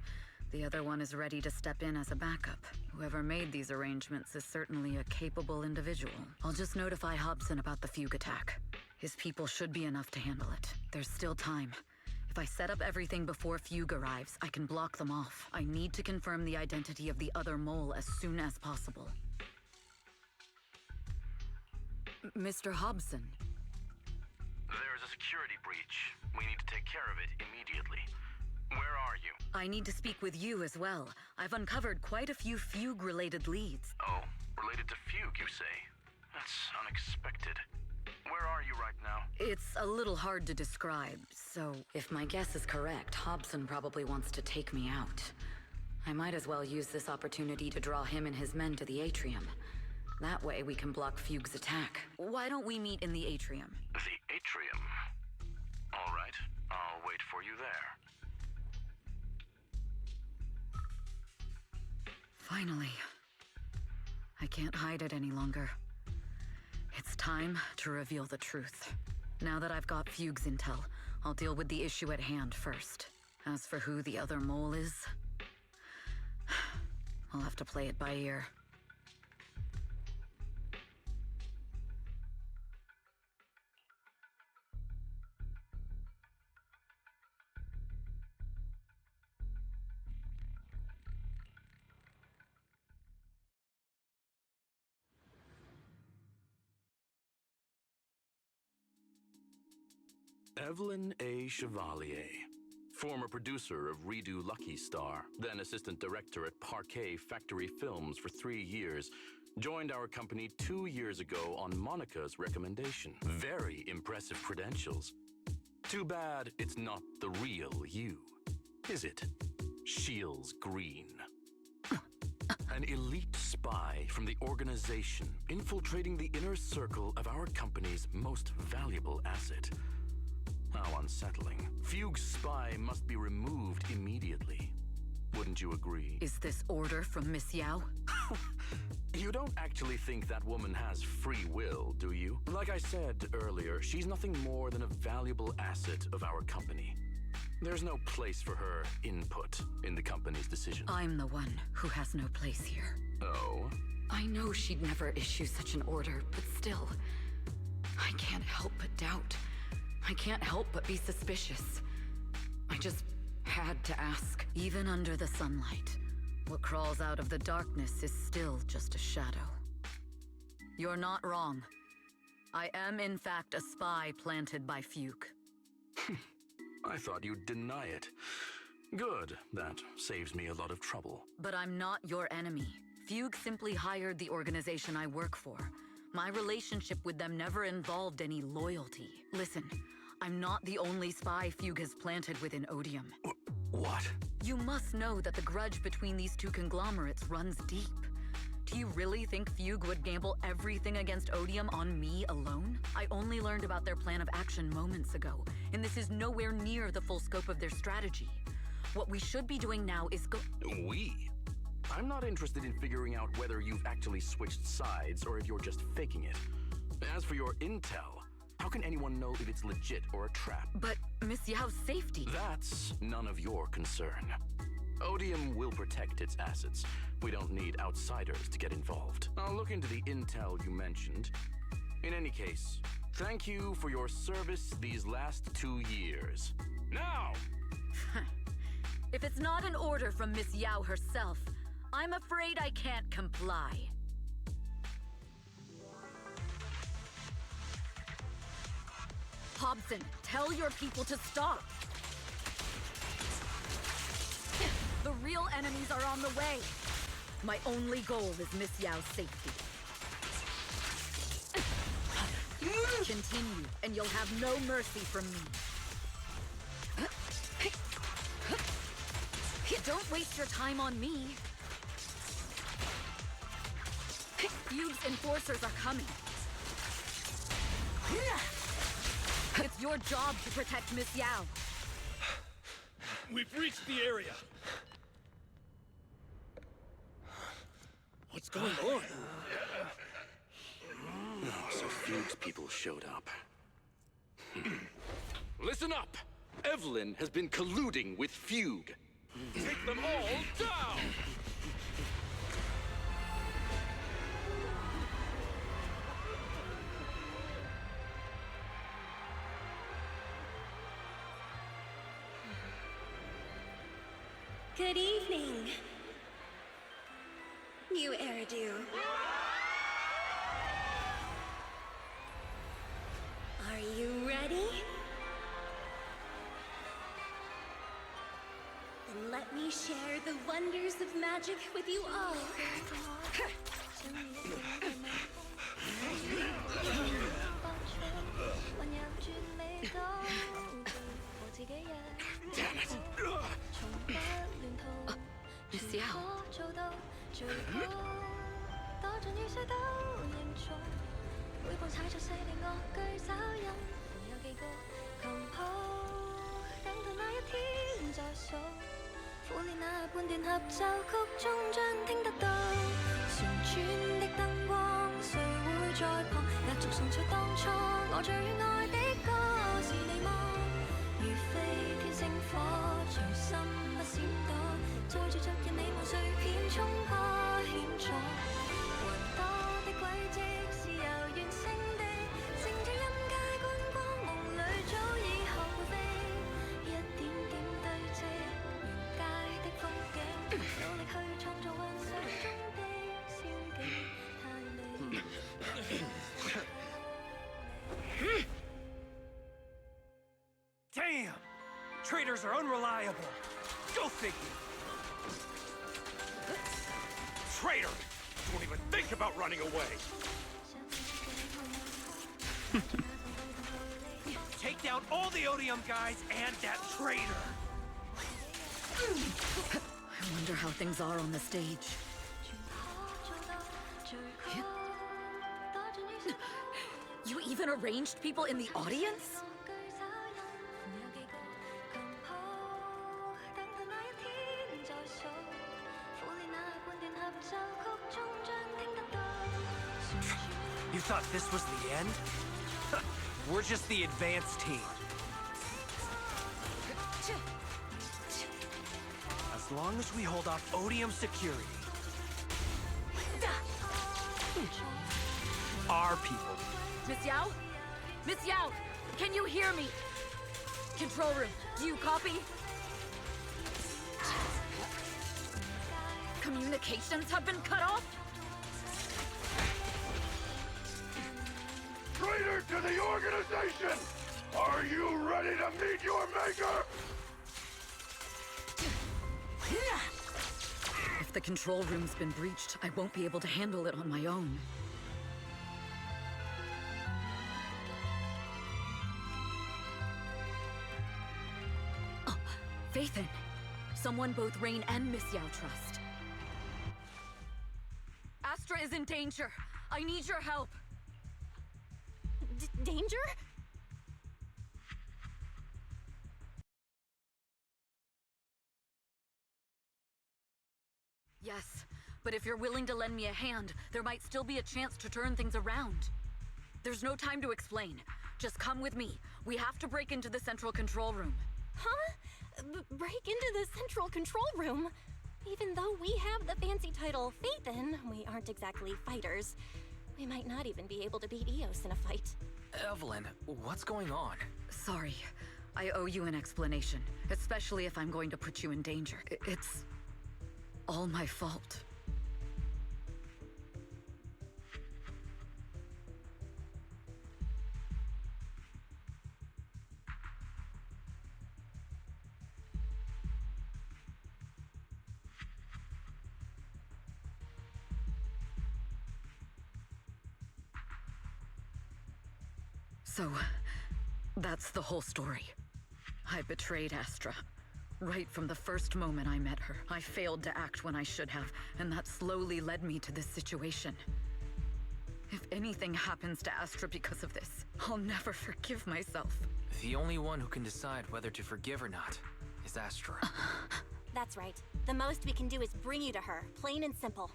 the other one is ready to step in as a backup. Whoever made these arrangements is certainly a capable individual. I'll just notify Hobson about the Fugue attack. His people should be enough to handle it. There's still time. If I set up everything before Fugue arrives, I can block them off. I need to confirm the identity of the other mole as soon as possible. Mr. Hobson. There's a security breach. We need to take care of it immediately. Where are you? I need to speak with you as well. I've uncovered quite a few Fugue-related leads. Oh, related to Fugue, you say? That's unexpected. Where are you right now? It's a little hard to describe, so if my guess is correct, Hobson probably wants to take me out. I might as well use this opportunity to draw him and his men to the Atrium. That way we can block Fugue's attack. Why don't we meet in the Atrium? The Atrium? All right, I'll wait for you there. Finally. I can't hide it any longer. It's time to reveal the truth. Now that I've got Fugue's intel, I'll deal with the issue at hand first. As for who the other mole is, I'll have to play it by ear. Evelyn A. Chevalier, former producer of Redo Lucky Star, then assistant director at Parquet Factory Films for 3 years, joined our company 2 years ago on Monica's recommendation. Very impressive credentials. Too bad it's not the real you, is it? Shields Green. An elite spy from the organization, infiltrating the inner circle of our company's most valuable asset. How unsettling. Fugue's spy must be removed immediately. Wouldn't you agree? Is this order from Miss Yao? You don't actually think that woman has free will, do you? Like I said earlier, she's nothing more than a valuable asset of our company. There's no place for her input in the company's decision. I'm the one who has no place here. Oh? I know she'd never issue such an order, but still, I can't help but doubt. I can't help but be suspicious. I just had to ask. Even under the sunlight, what crawls out of the darkness is still just a shadow. You're not wrong. I am in fact a spy planted by Fugue. I thought you'd deny it. Good, that saves me a lot of trouble. But I'm not your enemy. Fugue simply hired the organization I work for. My relationship with them never involved any loyalty. Listen, I'm not the only spy Fugue has planted within Odium. What? You must know that the grudge between these two conglomerates runs deep. Do you really think Fugue would gamble everything against Odium on me alone? I only learned about their plan of action moments ago, and this is nowhere near the full scope of their strategy. What we should be doing now is We? I'm not interested in figuring out whether you've actually switched sides or if you're just faking it. As for your intel, how can anyone know if it's legit or a trap? But Miss Yao's safety... That's none of your concern. Odium will protect its assets. We don't need outsiders to get involved. I'll look into the intel you mentioned. In any case, thank you for your service these last 2 years. Now! If it's not an order from Miss Yao herself, I'm afraid I can't comply. Hobson, tell your people to stop. The real enemies are on the way. My only goal is Miss Yao's safety. Continue, and you'll have no mercy from me. Don't waste your time on me. Fugue's enforcers are coming. It's your job to protect Miss Yao. We've reached the area. What's going on? Oh, so Fugue's people showed up. Listen up! Evelyn has been colluding with Fugue. Take them all down! Good evening. New Eridu. Are you ready? Then let me share the wonders of magic with you all. Damn it! Miss Yao. 做到最好，多盡雨水都認錯，每步踩着細地樂句找音，有幾個琴譜，等到那一天再數，苦練那半段合奏曲終將聽得到，旋轉的燈光誰會在旁，壓軸送出當初我最愛的歌是你嗎？如飛天星火，隨心不閃躲。 載住昨日你夢碎片，衝破險阻。還多的軌跡是遙遠星地，乘着音階觀光夢裏早已學會飛，一點點堆積沿街的風景，努力去創造幻想中的仙境，太美。Damn! Traders are unreliable. Go figure. Traitor! Don't even think about running away! Take down all the Odium guys and that traitor! I wonder how things are on the stage. You even arranged people in the audience? You thought this was the end? We're just the advanced team. As long as we hold off Odium security. Our people. Miss Yao? Miss Yao, can you hear me? Control room, do you copy? Communications have been cut off? Traitor to the organization! Are you ready to meet your maker? If the control room's been breached, I won't be able to handle it on my own. Oh, Faithin, someone both Rain and Miss Yao trust. Astra is in danger. I need your help. Danger? Yes, but if you're willing to lend me a hand, there might still be a chance to turn things around. There's no time to explain. Just come with me. We have to break into the central control room. Huh? Break into the central control room? Even though we have the fancy title Faithin, we aren't exactly fighters. We might not even be able to beat Eos in a fight. Evelyn, what's going on? Sorry. I owe you an explanation, especially if I'm going to put you in danger. It's all my fault. So, that's the whole story. I betrayed Astra. Right from the first moment I met her. I failed to act when I should have, and that slowly led me to this situation. If anything happens to Astra because of this, I'll never forgive myself. The only one who can decide whether to forgive or not is Astra. That's right. The most we can do is bring you to her, plain and simple.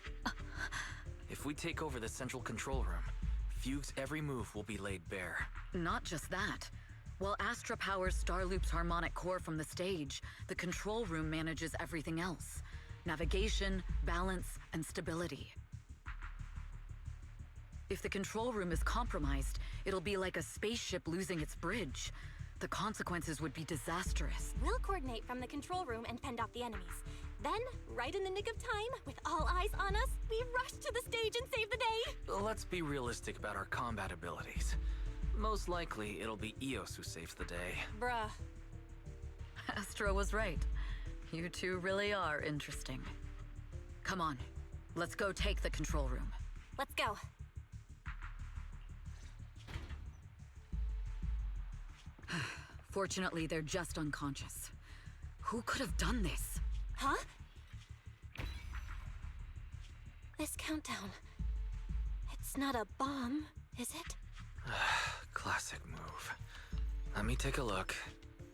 If we take over the central control room, Fugue's every move will be laid bare. Not just that. While Astra powers Starloop's harmonic core from the stage, the control room manages everything else. Navigation, balance, and stability. If the control room is compromised, it'll be like a spaceship losing its bridge. The consequences would be disastrous. We'll coordinate from the control room and fend off the enemies. Then, right in the nick of time, with all eyes on us, we rush to the stage and save the day! Let's be realistic about our combat abilities. Most likely, it'll be Eos who saves the day. Bruh. Astra was right. You two really are interesting. Come on, let's go take the control room. Let's go. Fortunately, they're just unconscious. Who could have done this? Huh? This countdown... It's not a bomb, is it? Classic move. Let me take a look.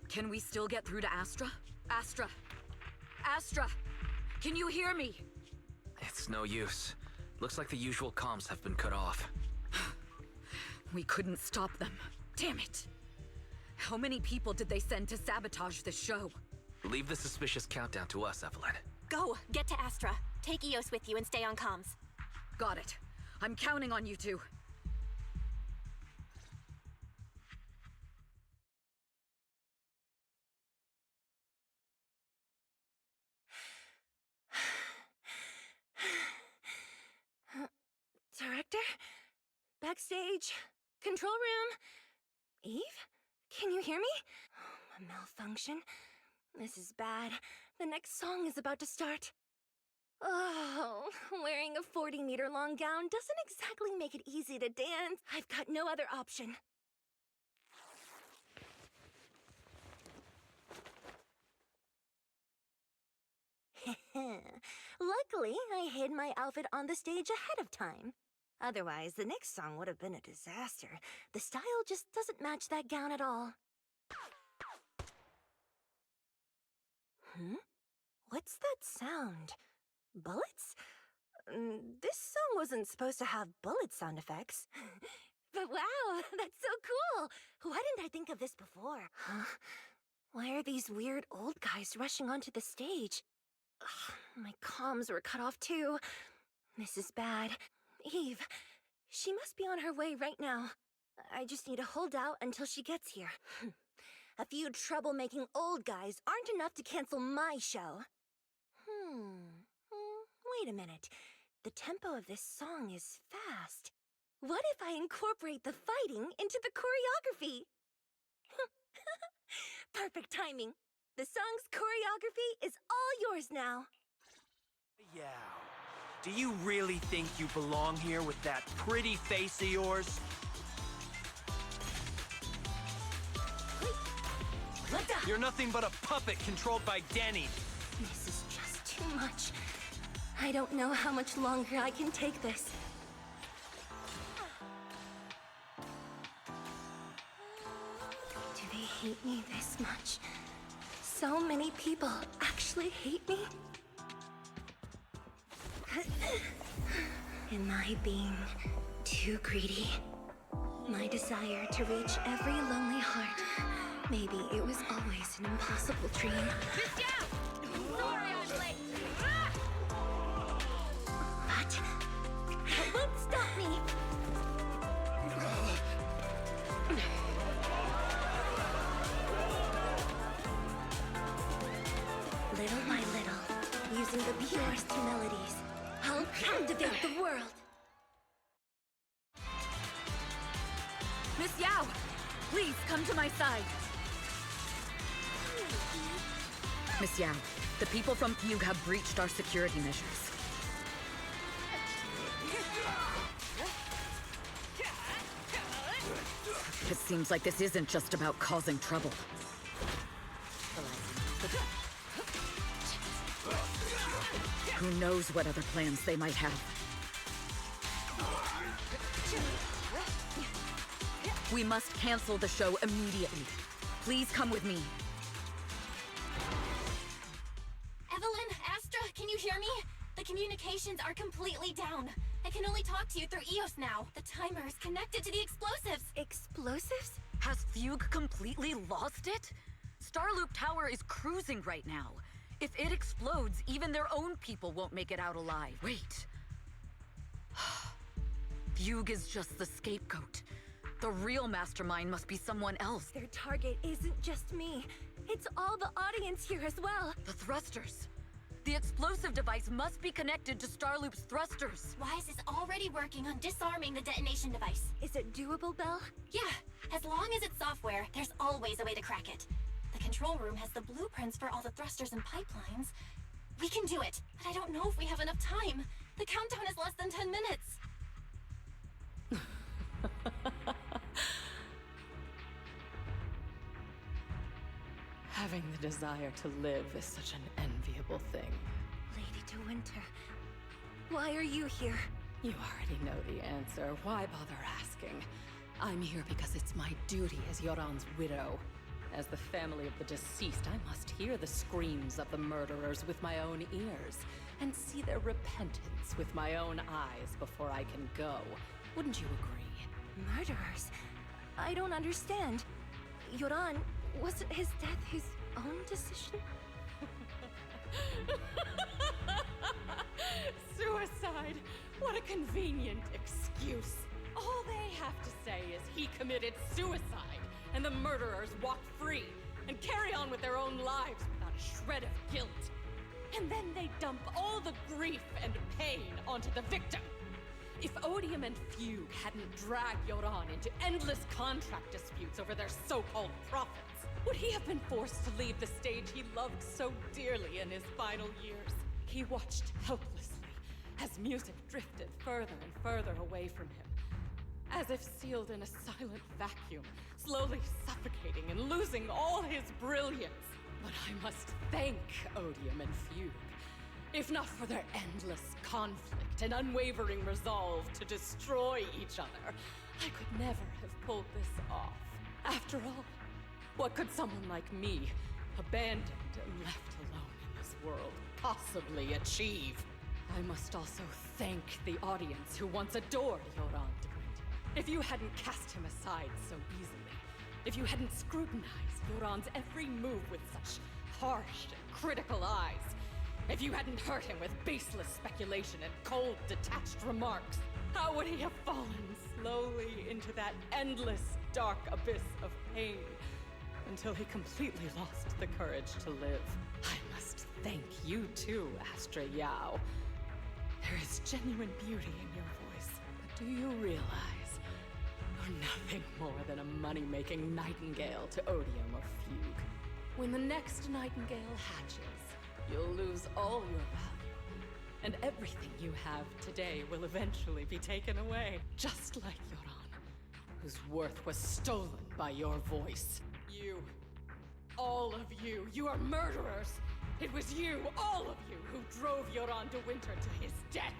Can we still get through to Astra? Astra! Astra! Can you hear me? It's no use. Looks like the usual comms have been cut off. We couldn't stop them. Damn it! How many people did they send to sabotage the show? Leave the suspicious countdown to us, Evelyn. Go! Get to Astra. Take Eos with you and stay on comms. Got it. I'm counting on you two. Director? Backstage? Control room? Eve? Can you hear me? A malfunction? This is bad. The next song is about to start. Oh, wearing a 40-meter-long gown doesn't exactly make it easy to dance. I've got no other option. Luckily, I hid my outfit on the stage ahead of time. Otherwise, the next song would have been a disaster. The style just doesn't match that gown at all. What's that sound? Bullets? This song wasn't supposed to have bullet sound effects. But wow, that's so cool! Why didn't I think of this before? Huh? Why are these weird old guys rushing onto the stage? Ugh, my comms were cut off too. This is bad. Eve, she must be on her way right now. I just need to hold out until she gets here. A few troublemaking old guys aren't enough to cancel my show. Wait a minute. The tempo of this song is fast. What if I incorporate the fighting into the choreography? Perfect timing. The song's choreography is all yours now. Yeah. Do you really think you belong here with that pretty face of yours? You're nothing but a puppet controlled by Denny. This is just too much. I don't know how much longer I can take this. Do they hate me this much? So many people actually hate me? Am I being too greedy? My desire to reach every lonely heart. Maybe it was always an impossible dream. Get down! Sorry I'm late. But that won't stop me. Little by little, using the purest melodies, I'll captivate the world. Miss Yao, please come to my side. Miss Yao, the people from Fugue have breached our security measures. It seems like this isn't just about causing trouble. Who knows what other plans they might have. We must cancel the show immediately. Please come with me. Evelyn, Astra, can you hear me? The communications are completely down. I can only talk to you through EOS now. The timer is connected to the explosives. Explosives? Has Fugue completely lost it? Starloop Tower is cruising right now. If it explodes, even their own people won't make it out alive. Wait. Fugue is just the scapegoat. The real mastermind must be someone else. Their target isn't just me. It's all the audience here as well. The thrusters. The explosive device must be connected to Starloop's thrusters. Wise is already working on disarming the detonation device. Is it doable, Belle? Yeah, as long as it's software, there's always a way to crack it. The control room has the blueprints for all the thrusters and pipelines. We can do it, but I don't know if we have enough time. The countdown is less than 10 minutes. Having the desire to live is such an enviable thing. Lady De Winter, why are you here? You already know the answer. Why bother asking? I'm here because it's my duty as Yoran's widow. As the family of the deceased, I must hear the screams of the murderers with my own ears, and see their repentance with my own eyes before I can go. Wouldn't you agree? Murderers? I don't understand. Yoran, wasn't his death his own decision? Suicide! What a convenient excuse. All they have to say is he committed suicide, and the murderers walk free and carry on with their own lives without a shred of guilt. And then they dump all the grief and pain onto the victim. If Odium and Fugue hadn't dragged Yoran into endless contract disputes over their so-called profits, would he have been forced to leave the stage he loved so dearly in his final years? He watched helplessly as music drifted further and further away from him, as if sealed in a silent vacuum, slowly suffocating and losing all his brilliance. But I must thank Odium and Fugue. If not for their endless conflict and unwavering resolve to destroy each other, I could never have pulled this off. After all, what could someone like me, abandoned and left alone in this world, possibly achieve? I must also thank the audience who once adored Yoran de Winter. If you hadn't cast him aside so easily, if you hadn't scrutinized Yoran's every move with such harsh and critical eyes, if you hadn't hurt him with baseless speculation and cold, detached remarks, how would he have fallen slowly into that endless, dark abyss of pain until he completely lost the courage to live? I must thank you too, Astra Yao. There is genuine beauty in your voice, but do you realize you're nothing more than a money-making nightingale to Odium or Fugue? When the next nightingale hatches, you'll lose all your value, and everything you have today will eventually be taken away, just like Yoran, whose worth was stolen by your voice. You, all of you, you are murderers! It was you, all of you, who drove Yoran de Winter to his death!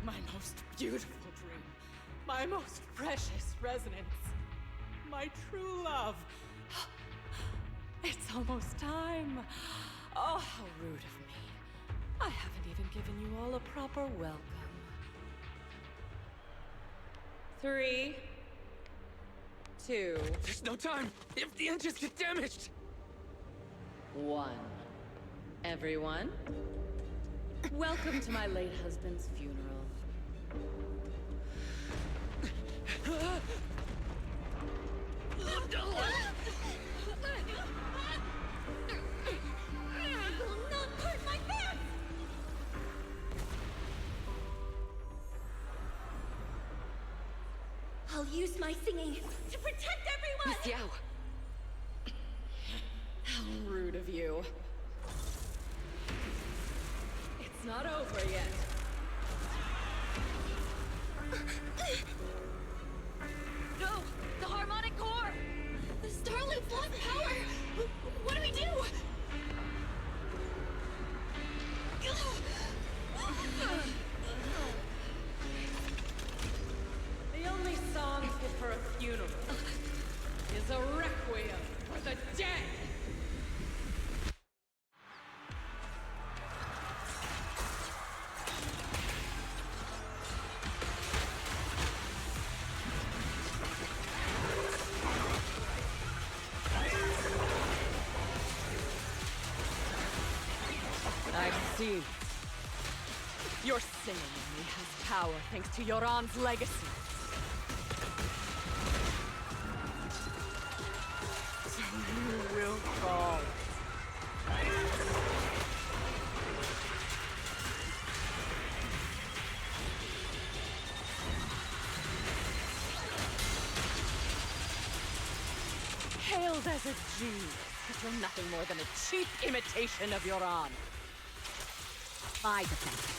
My most beautiful dream, my most precious resonance, my true love. It's almost time. Oh, how rude of me. I haven't even given you all a proper welcome. 3, 2, There's no time! If the engines get damaged! 1. Everyone, welcome to my late husband's funeral. I'll use my singing to protect everyone! Miss Yao, How rude of you. It's not over yet. no! The harmonic core! The Starloop's lost power! What do we do? The only song fit for a funeral I've seen. Your singing in me has power thanks to Yoran's legacy. So you will fall. Hailed as a genius, but you're nothing more than a cheap imitation of Yoran. My defense.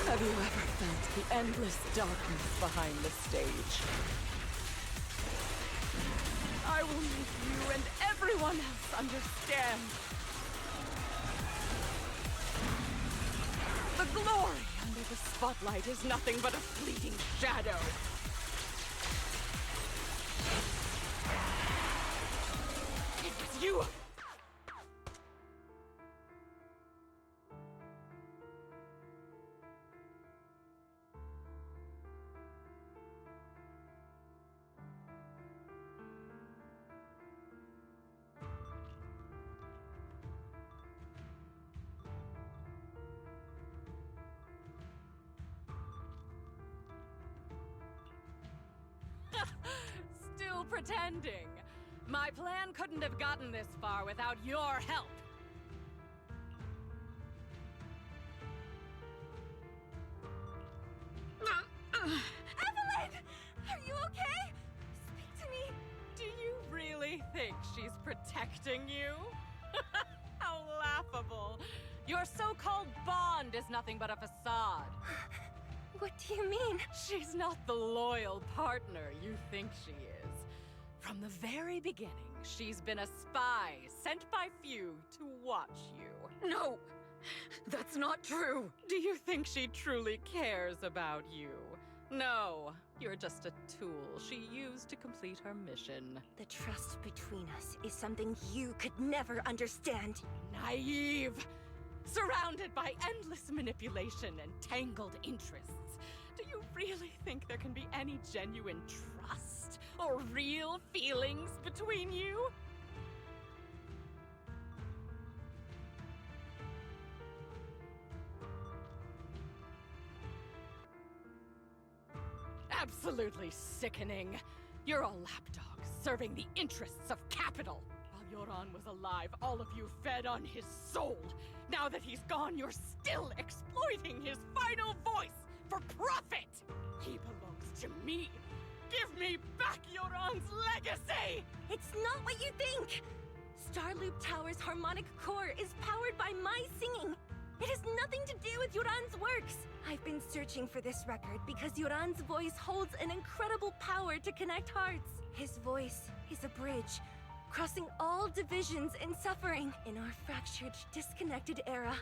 Have you ever felt the endless darkness behind the stage? I will make you and everyone else understand. The glory under the spotlight is nothing but a fleeting shadow. It's you! Still pretending. My plan couldn't have gotten this far without your help. Evelyn! Are you okay? Speak to me. Do you really think she's protecting you? How laughable. Your so-called bond is nothing but a facade. What do you mean? She's not the loyal partner you think she is. From the very beginning, she's been a spy sent by few to watch you. No! That's not true! Do you think she truly cares about you? No, you're just a tool she used to complete her mission. The trust between us is something you could never understand. Naive! Surrounded by endless manipulation and tangled interests. Do you really think there can be any genuine trust or real feelings between you? Absolutely sickening. You're a lapdog serving the interests of capital. While Yoran was alive, all of you fed on his soul. Now that he's gone, you're still exploiting his final voice for profit. He belongs to me. Give me back Yoran's legacy! It's not what you think! Starloop Tower's harmonic core is powered by my singing. It has nothing to do with Yoran's works. I've been searching for this record because Yoran's voice holds an incredible power to connect hearts. His voice is a bridge, crossing all divisions and suffering. In our fractured, disconnected era,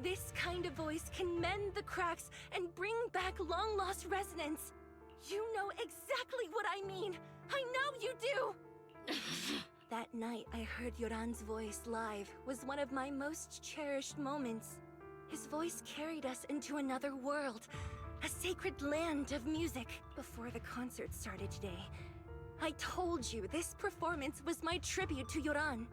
this kind of voice can mend the cracks and bring back long-lost resonance. You know exactly what I mean. I know you do! That night I heard Yoran's voice live was one of my most cherished moments. His voice carried us into another world, a sacred land of music. Before the concert started today, I told you this performance was my tribute to Yoran.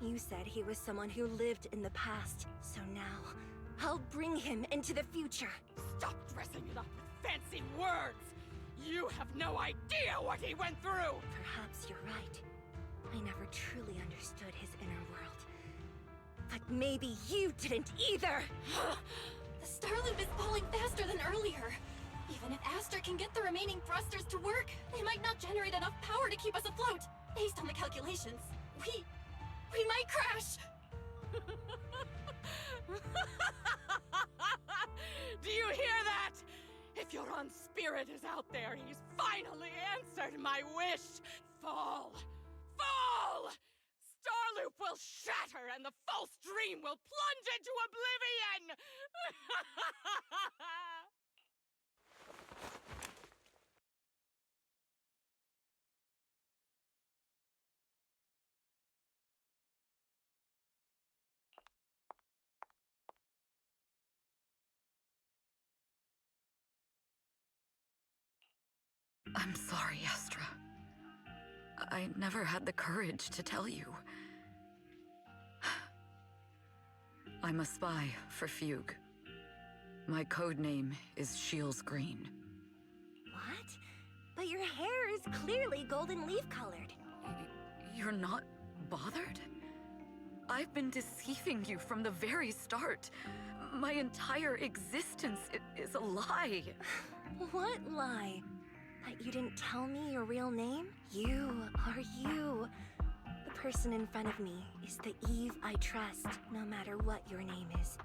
You said he was someone who lived in the past, so now I'll bring him into the future. Stop dressing it up with fancy words! You have no idea what he went through! Perhaps you're right. I never truly understood his inner world. But maybe you didn't either! The Starloop is falling faster than earlier. Even if Astra can get the remaining thrusters to work, they might not generate enough power to keep us afloat. Based on the calculations, we might crash! Do you hear that? If Yoran's spirit is out there, he's finally answered my wish! Fall! Fall! Starloop will shatter and the false dream will plunge into oblivion! I'm sorry, Astra. I never had the courage to tell you. I'm a spy for Fugue. My code name is Shields Green. What? But your hair is clearly golden leaf colored. You're not bothered? I've been deceiving you from the very start. My entire existence is a lie. What lie? That you didn't tell me your real name? You are you. The person in front of me is the Eve I trust, no matter what your name is.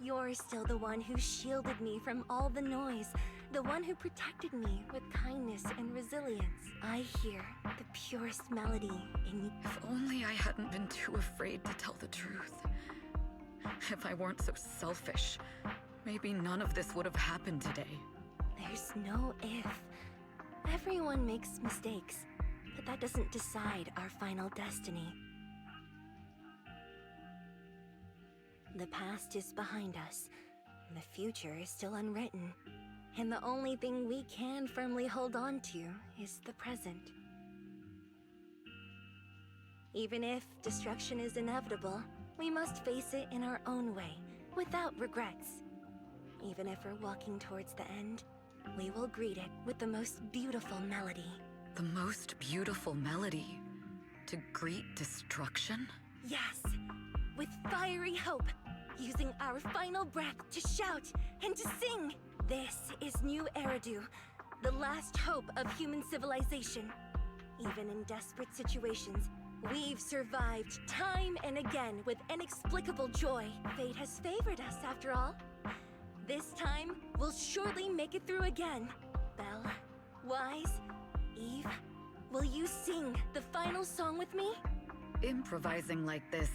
You're still the one who shielded me from all the noise, the one who protected me with kindness and resilience. I hear the purest melody in you. If only I hadn't been too afraid to tell the truth. If I weren't so selfish, maybe none of this would have happened today. There's no if. Everyone makes mistakes, but that doesn't decide our final destiny. The past is behind us, and the future is still unwritten. And the only thing we can firmly hold on to is the present. Even if destruction is inevitable, we must face it in our own way, without regrets. Even if we're walking towards the end, we will greet it with the most beautiful melody. The most beautiful melody? To greet destruction? Yes, with fiery hope, using our final breath to shout and to sing. This is New Eridu, the last hope of human civilization. Even in desperate situations, we've survived time and again with inexplicable joy. Fate has favored us after all. This time, we'll surely make it through again. Belle, Wise, Eve, will you sing the final song with me? Improvising like this...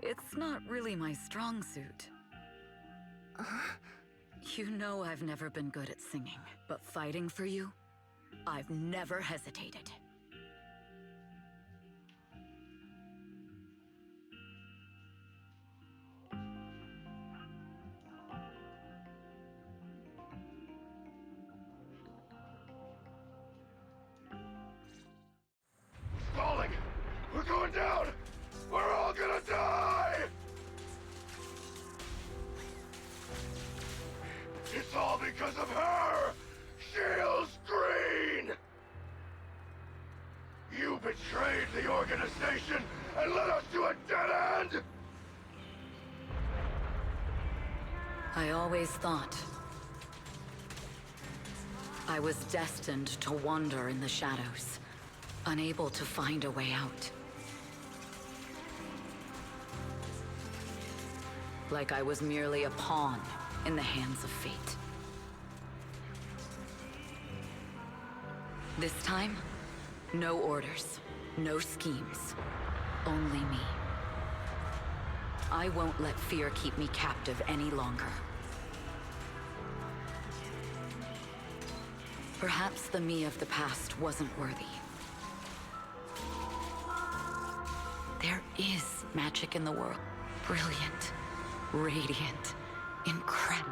it's not really my strong suit. You know I've never been good at singing, but fighting for you, I've never hesitated. Falling! We're going down! We're all gonna die! It's all because of her! Shields Green! You betrayed the organization and led us to a dead end! I always thought I was destined to wander in the shadows, unable to find a way out. Like I was merely a pawn in the hands of fate. This time, no orders, no schemes, only me. I won't let fear keep me captive any longer. Perhaps the me of the past wasn't worthy. There is magic in the world. Brilliant, radiant, incredible.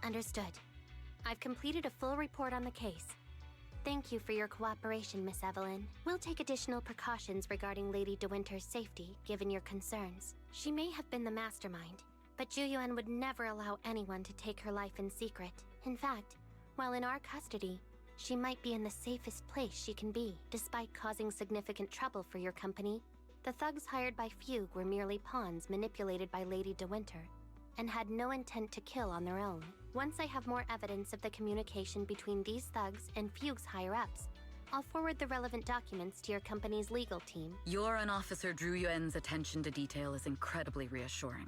Understood. I've completed a full report on the case. Thank you for your cooperation, Miss Evelyn. We'll take additional precautions regarding Lady De Winter's safety, given your concerns. She may have been the mastermind, but Juyuan would never allow anyone to take her life in secret. In fact, while in our custody, she might be in the safest place she can be. Despite causing significant trouble for your company, the thugs hired by Fugue were merely pawns manipulated by Lady De Winter, and had no intent to kill on their own. Once I have more evidence of the communication between these thugs and Fugue's higher-ups, I'll forward the relevant documents to your company's legal team. Your and Officer Zhu Yuan's attention to detail is incredibly reassuring.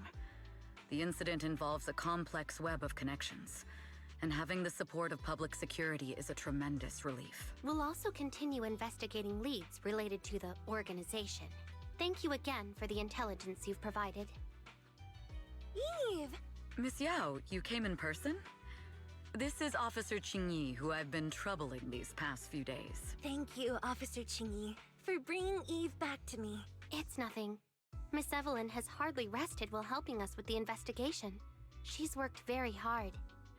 The incident involves a complex web of connections, and having the support of public security is a tremendous relief. We'll also continue investigating leads related to the organization. Thank you again for the intelligence you've provided. Eve! Miss Yao, you came in person? This is Officer Qingyi, who I've been troubling these past few days. Thank you, Officer Qingyi, for bringing Eve back to me. It's nothing. Miss Evelyn has hardly rested while helping us with the investigation. She's worked very hard.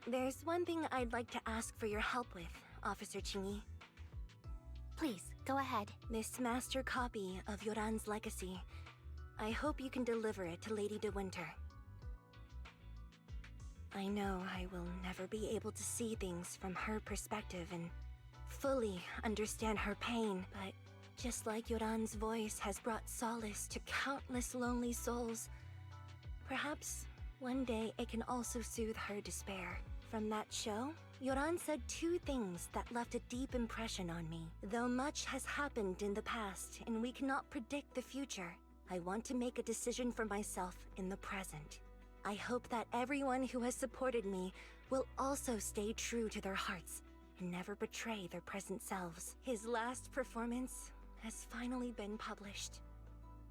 There's one thing I'd like to ask for your help with, Officer Qingyi. Please, go ahead. This master copy of Yoran's legacy. I hope you can deliver it to Lady De Winter. I know I will never be able to see things from her perspective and fully understand her pain, but just like Yoran's voice has brought solace to countless lonely souls, perhaps one day it can also soothe her despair. From that show, Yoran said two things that left a deep impression on me. Though much has happened in the past and we cannot predict the future, I want to make a decision for myself in the present. I hope that everyone who has supported me will also stay true to their hearts and never betray their present selves. His last performance has finally been published.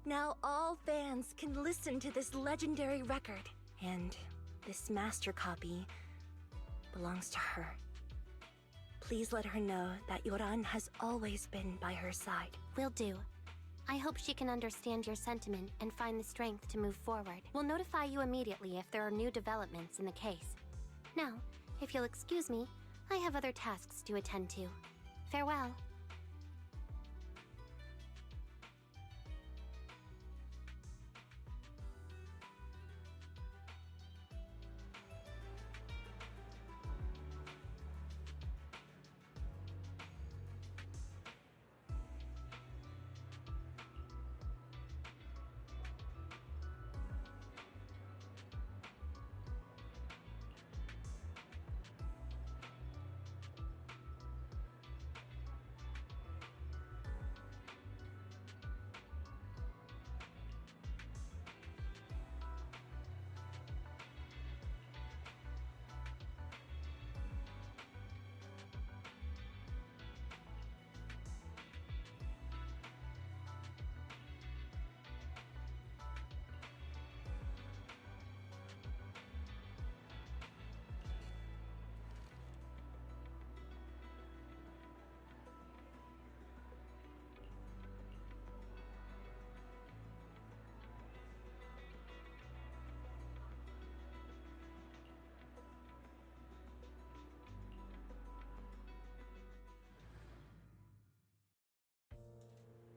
Now all fans can listen to this legendary record, and this master copy belongs to her. Please let her know that Yoran has always been by her side. Will do. I hope she can understand your sentiment and find the strength to move forward. We'll notify you immediately if there are new developments in the case. Now, if you'll excuse me, I have other tasks to attend to. Farewell.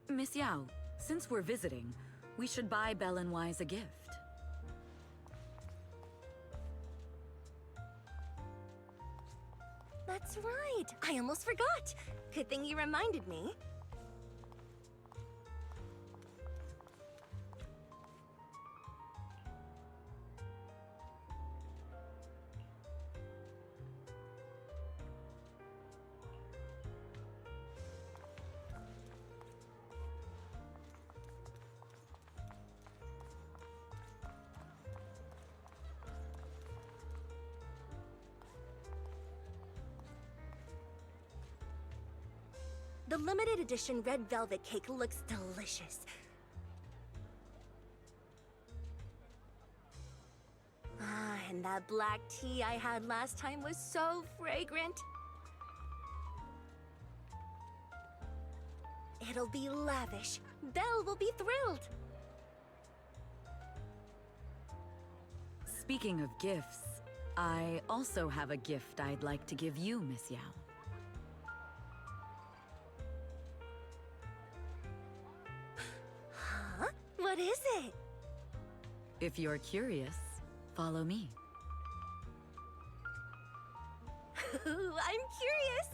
Miss Yao, since we're visiting, we should buy Belle and Wise a gift. That's right! I almost forgot! Good thing you reminded me. The limited edition red velvet cake looks delicious. Ah, and that black tea I had last time was so fragrant. It'll be lavish. Belle will be thrilled. Speaking of gifts, I also have a gift I'd like to give you, Miss Yao. Huh? What is it? If you're curious, follow me. I'm curious.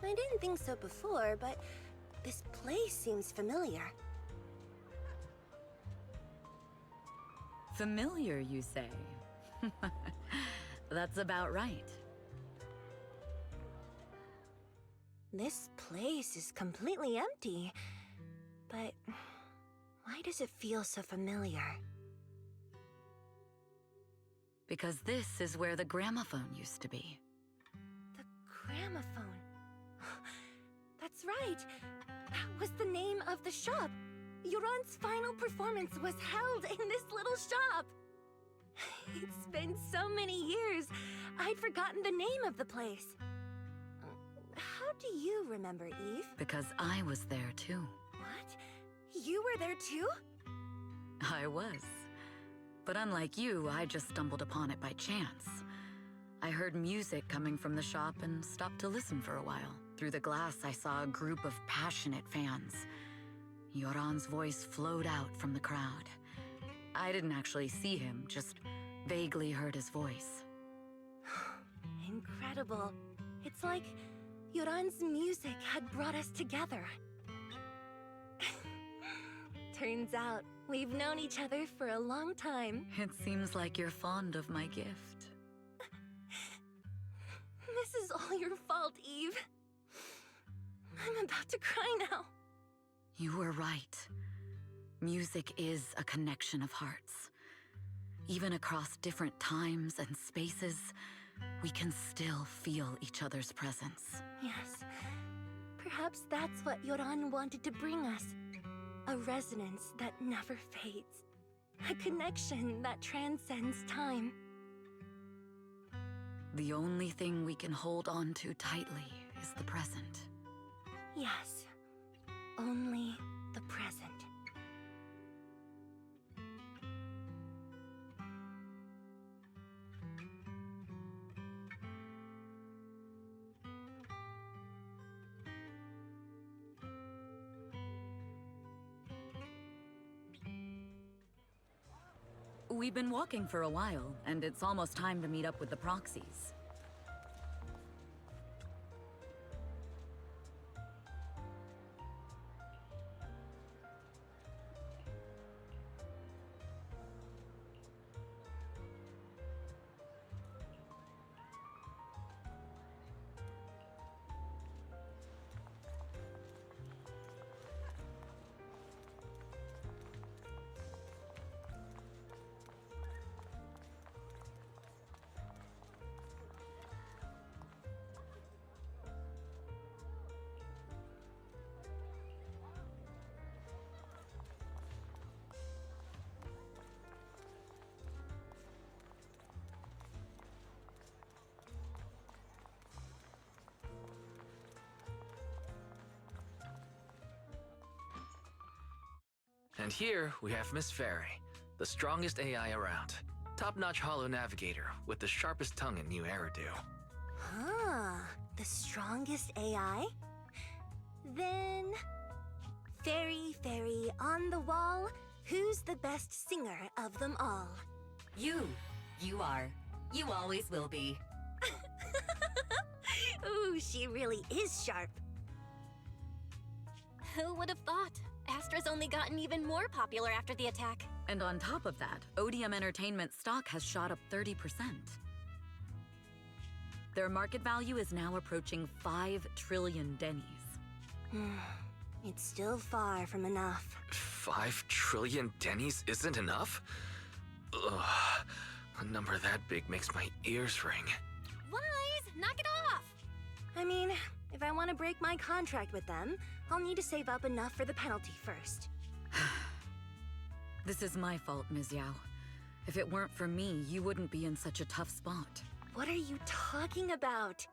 I didn't think so before, but this place seems familiar. Familiar, you say? That's about right. This place is completely empty. But why does it feel so familiar? Because this is where the gramophone used to be. The gramophone. That's right. That was the name of the shop. Yoran's final performance was held in this little shop. It's been so many years, I'd forgotten the name of the place. How do you remember, Eve? Because I was there too. What? You were there too? I was. But unlike you, I just stumbled upon it by chance. I heard music coming from the shop and stopped to listen for a while. Through the glass, I saw a group of passionate fans. Yoran's voice flowed out from the crowd. I didn't actually see him, just vaguely heard his voice. Incredible. It's like Yoran's music had brought us together. Turns out, we've known each other for a long time. It seems like you're fond of my gift. This is all your fault, Eve. I'm about to cry now. You were right. Music is a connection of hearts. Even across different times and spaces, we can still feel each other's presence. Yes. Perhaps that's what Yoran wanted to bring us. A resonance that never fades. A connection that transcends time. The only thing we can hold on to tightly is the present. Yes. Only the present. We've been walking for a while, and it's almost time to meet up with the proxies. And here we have Miss Fairy, the strongest AI around. Top-notch holo navigator with the sharpest tongue in New Eridu. Huh, the strongest AI? Then... Fairy, fairy, on the wall, who's the best singer of them all? You. You are. You always will be. Ooh, she really is sharp. Who would have thought? Astra's only gotten even more popular after the attack. And on top of that, Odium Entertainment stock has shot up 30%. Their market value is now approaching 5 trillion dennies. It's still far from enough. 5 trillion dennies isn't enough? Ugh, a number that big makes my ears ring. Wise, knock it off! I mean, if I want to break my contract with them, I'll need to save up enough for the penalty first. This is my fault, Ms. Yao. If it weren't for me, you wouldn't be in such a tough spot. What are you talking about?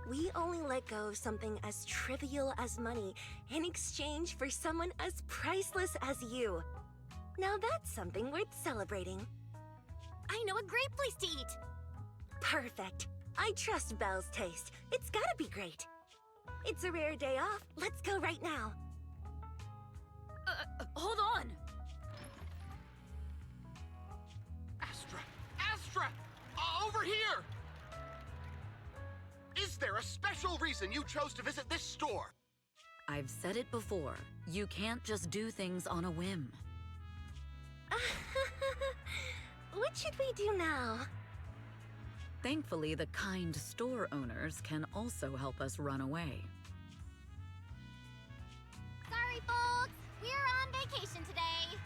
We only let go of something as trivial as money in exchange for someone as priceless as you. Now that's something worth celebrating. I know a great place to eat! Perfect. I trust Belle's taste. It's gotta be great. It's a rare day off. Let's go right now. Hold on! Astra! Astra! Over here! Is there a special reason you chose to visit this store? I've said it before. You can't just do things on a whim. What should we do now? Thankfully, the kind store owners can also help us run away. Sorry, folks! We're on vacation today!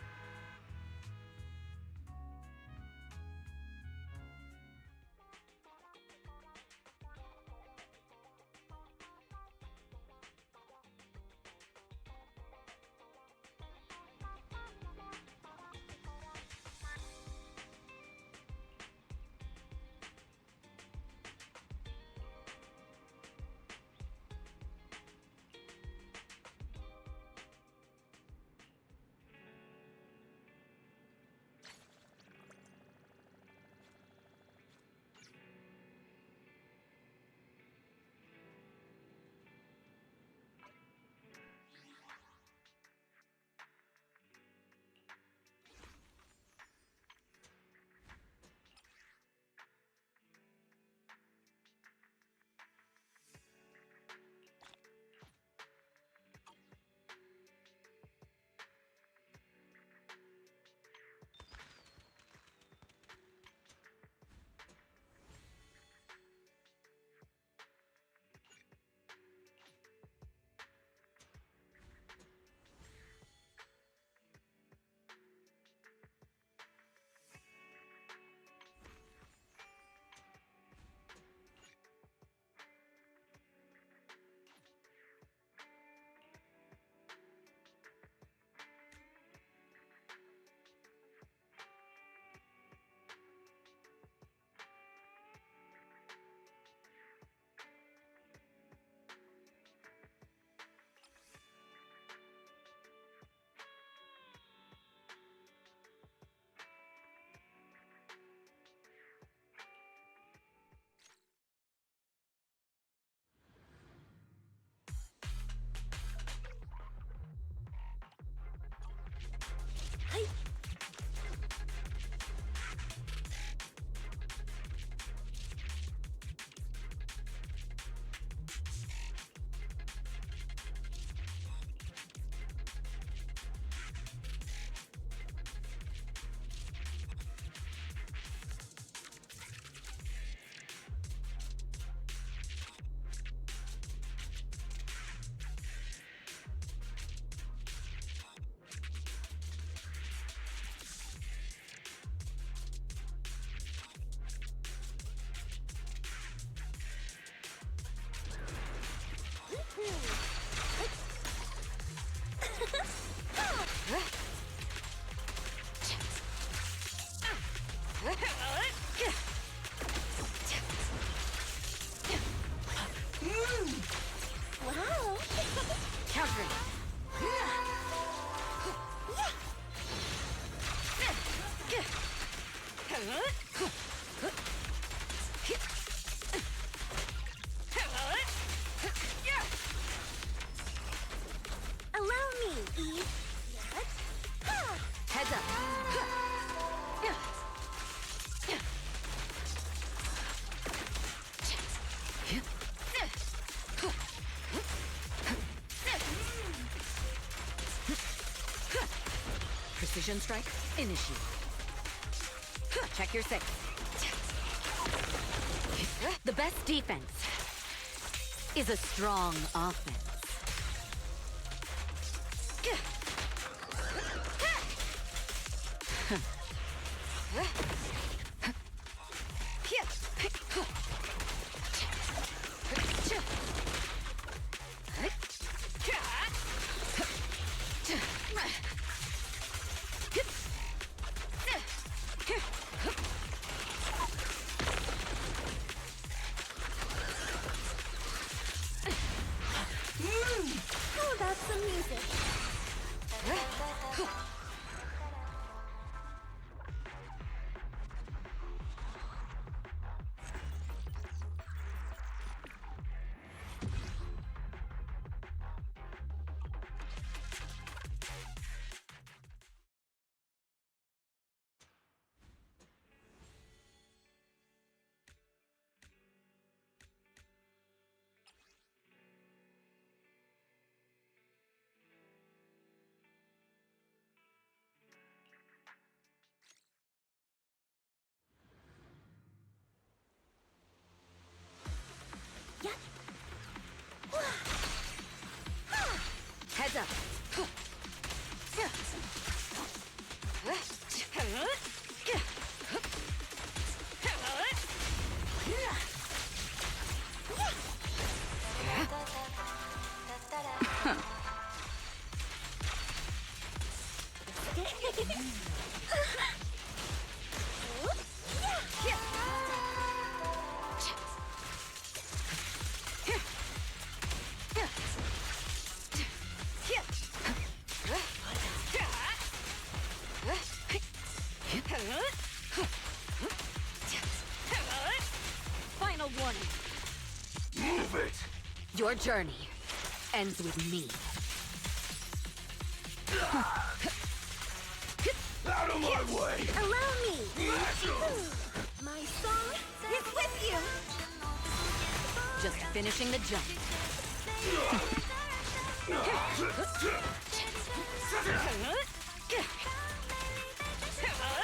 Vision strike, initiate. Check your safe. The best defense is a strong offense. Oh, that's some music. Heads up. Final warning. Move it! Your journey ends with me. Out of my way! Allow me. Natural! My song is with you. Just finishing the jump.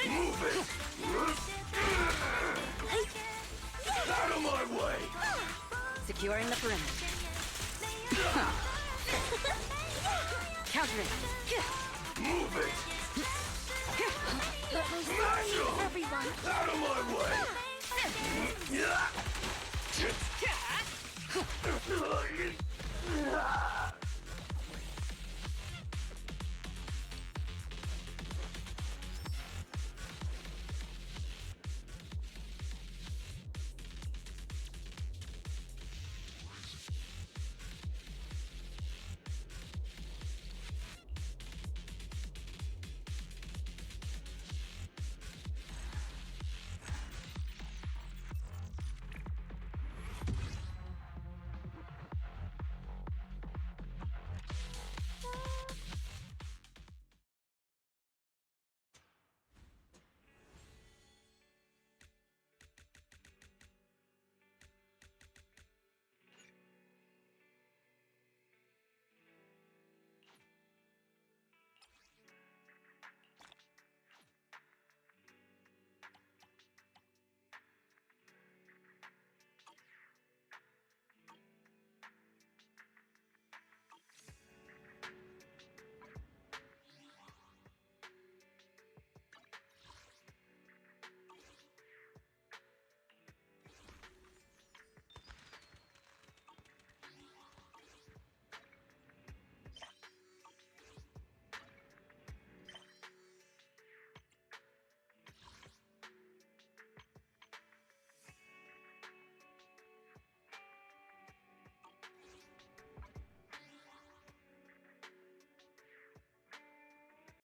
Move it! Out of my way! Securing the perimeter. Countering. Move it! Let my song lead everyone. Out of my way!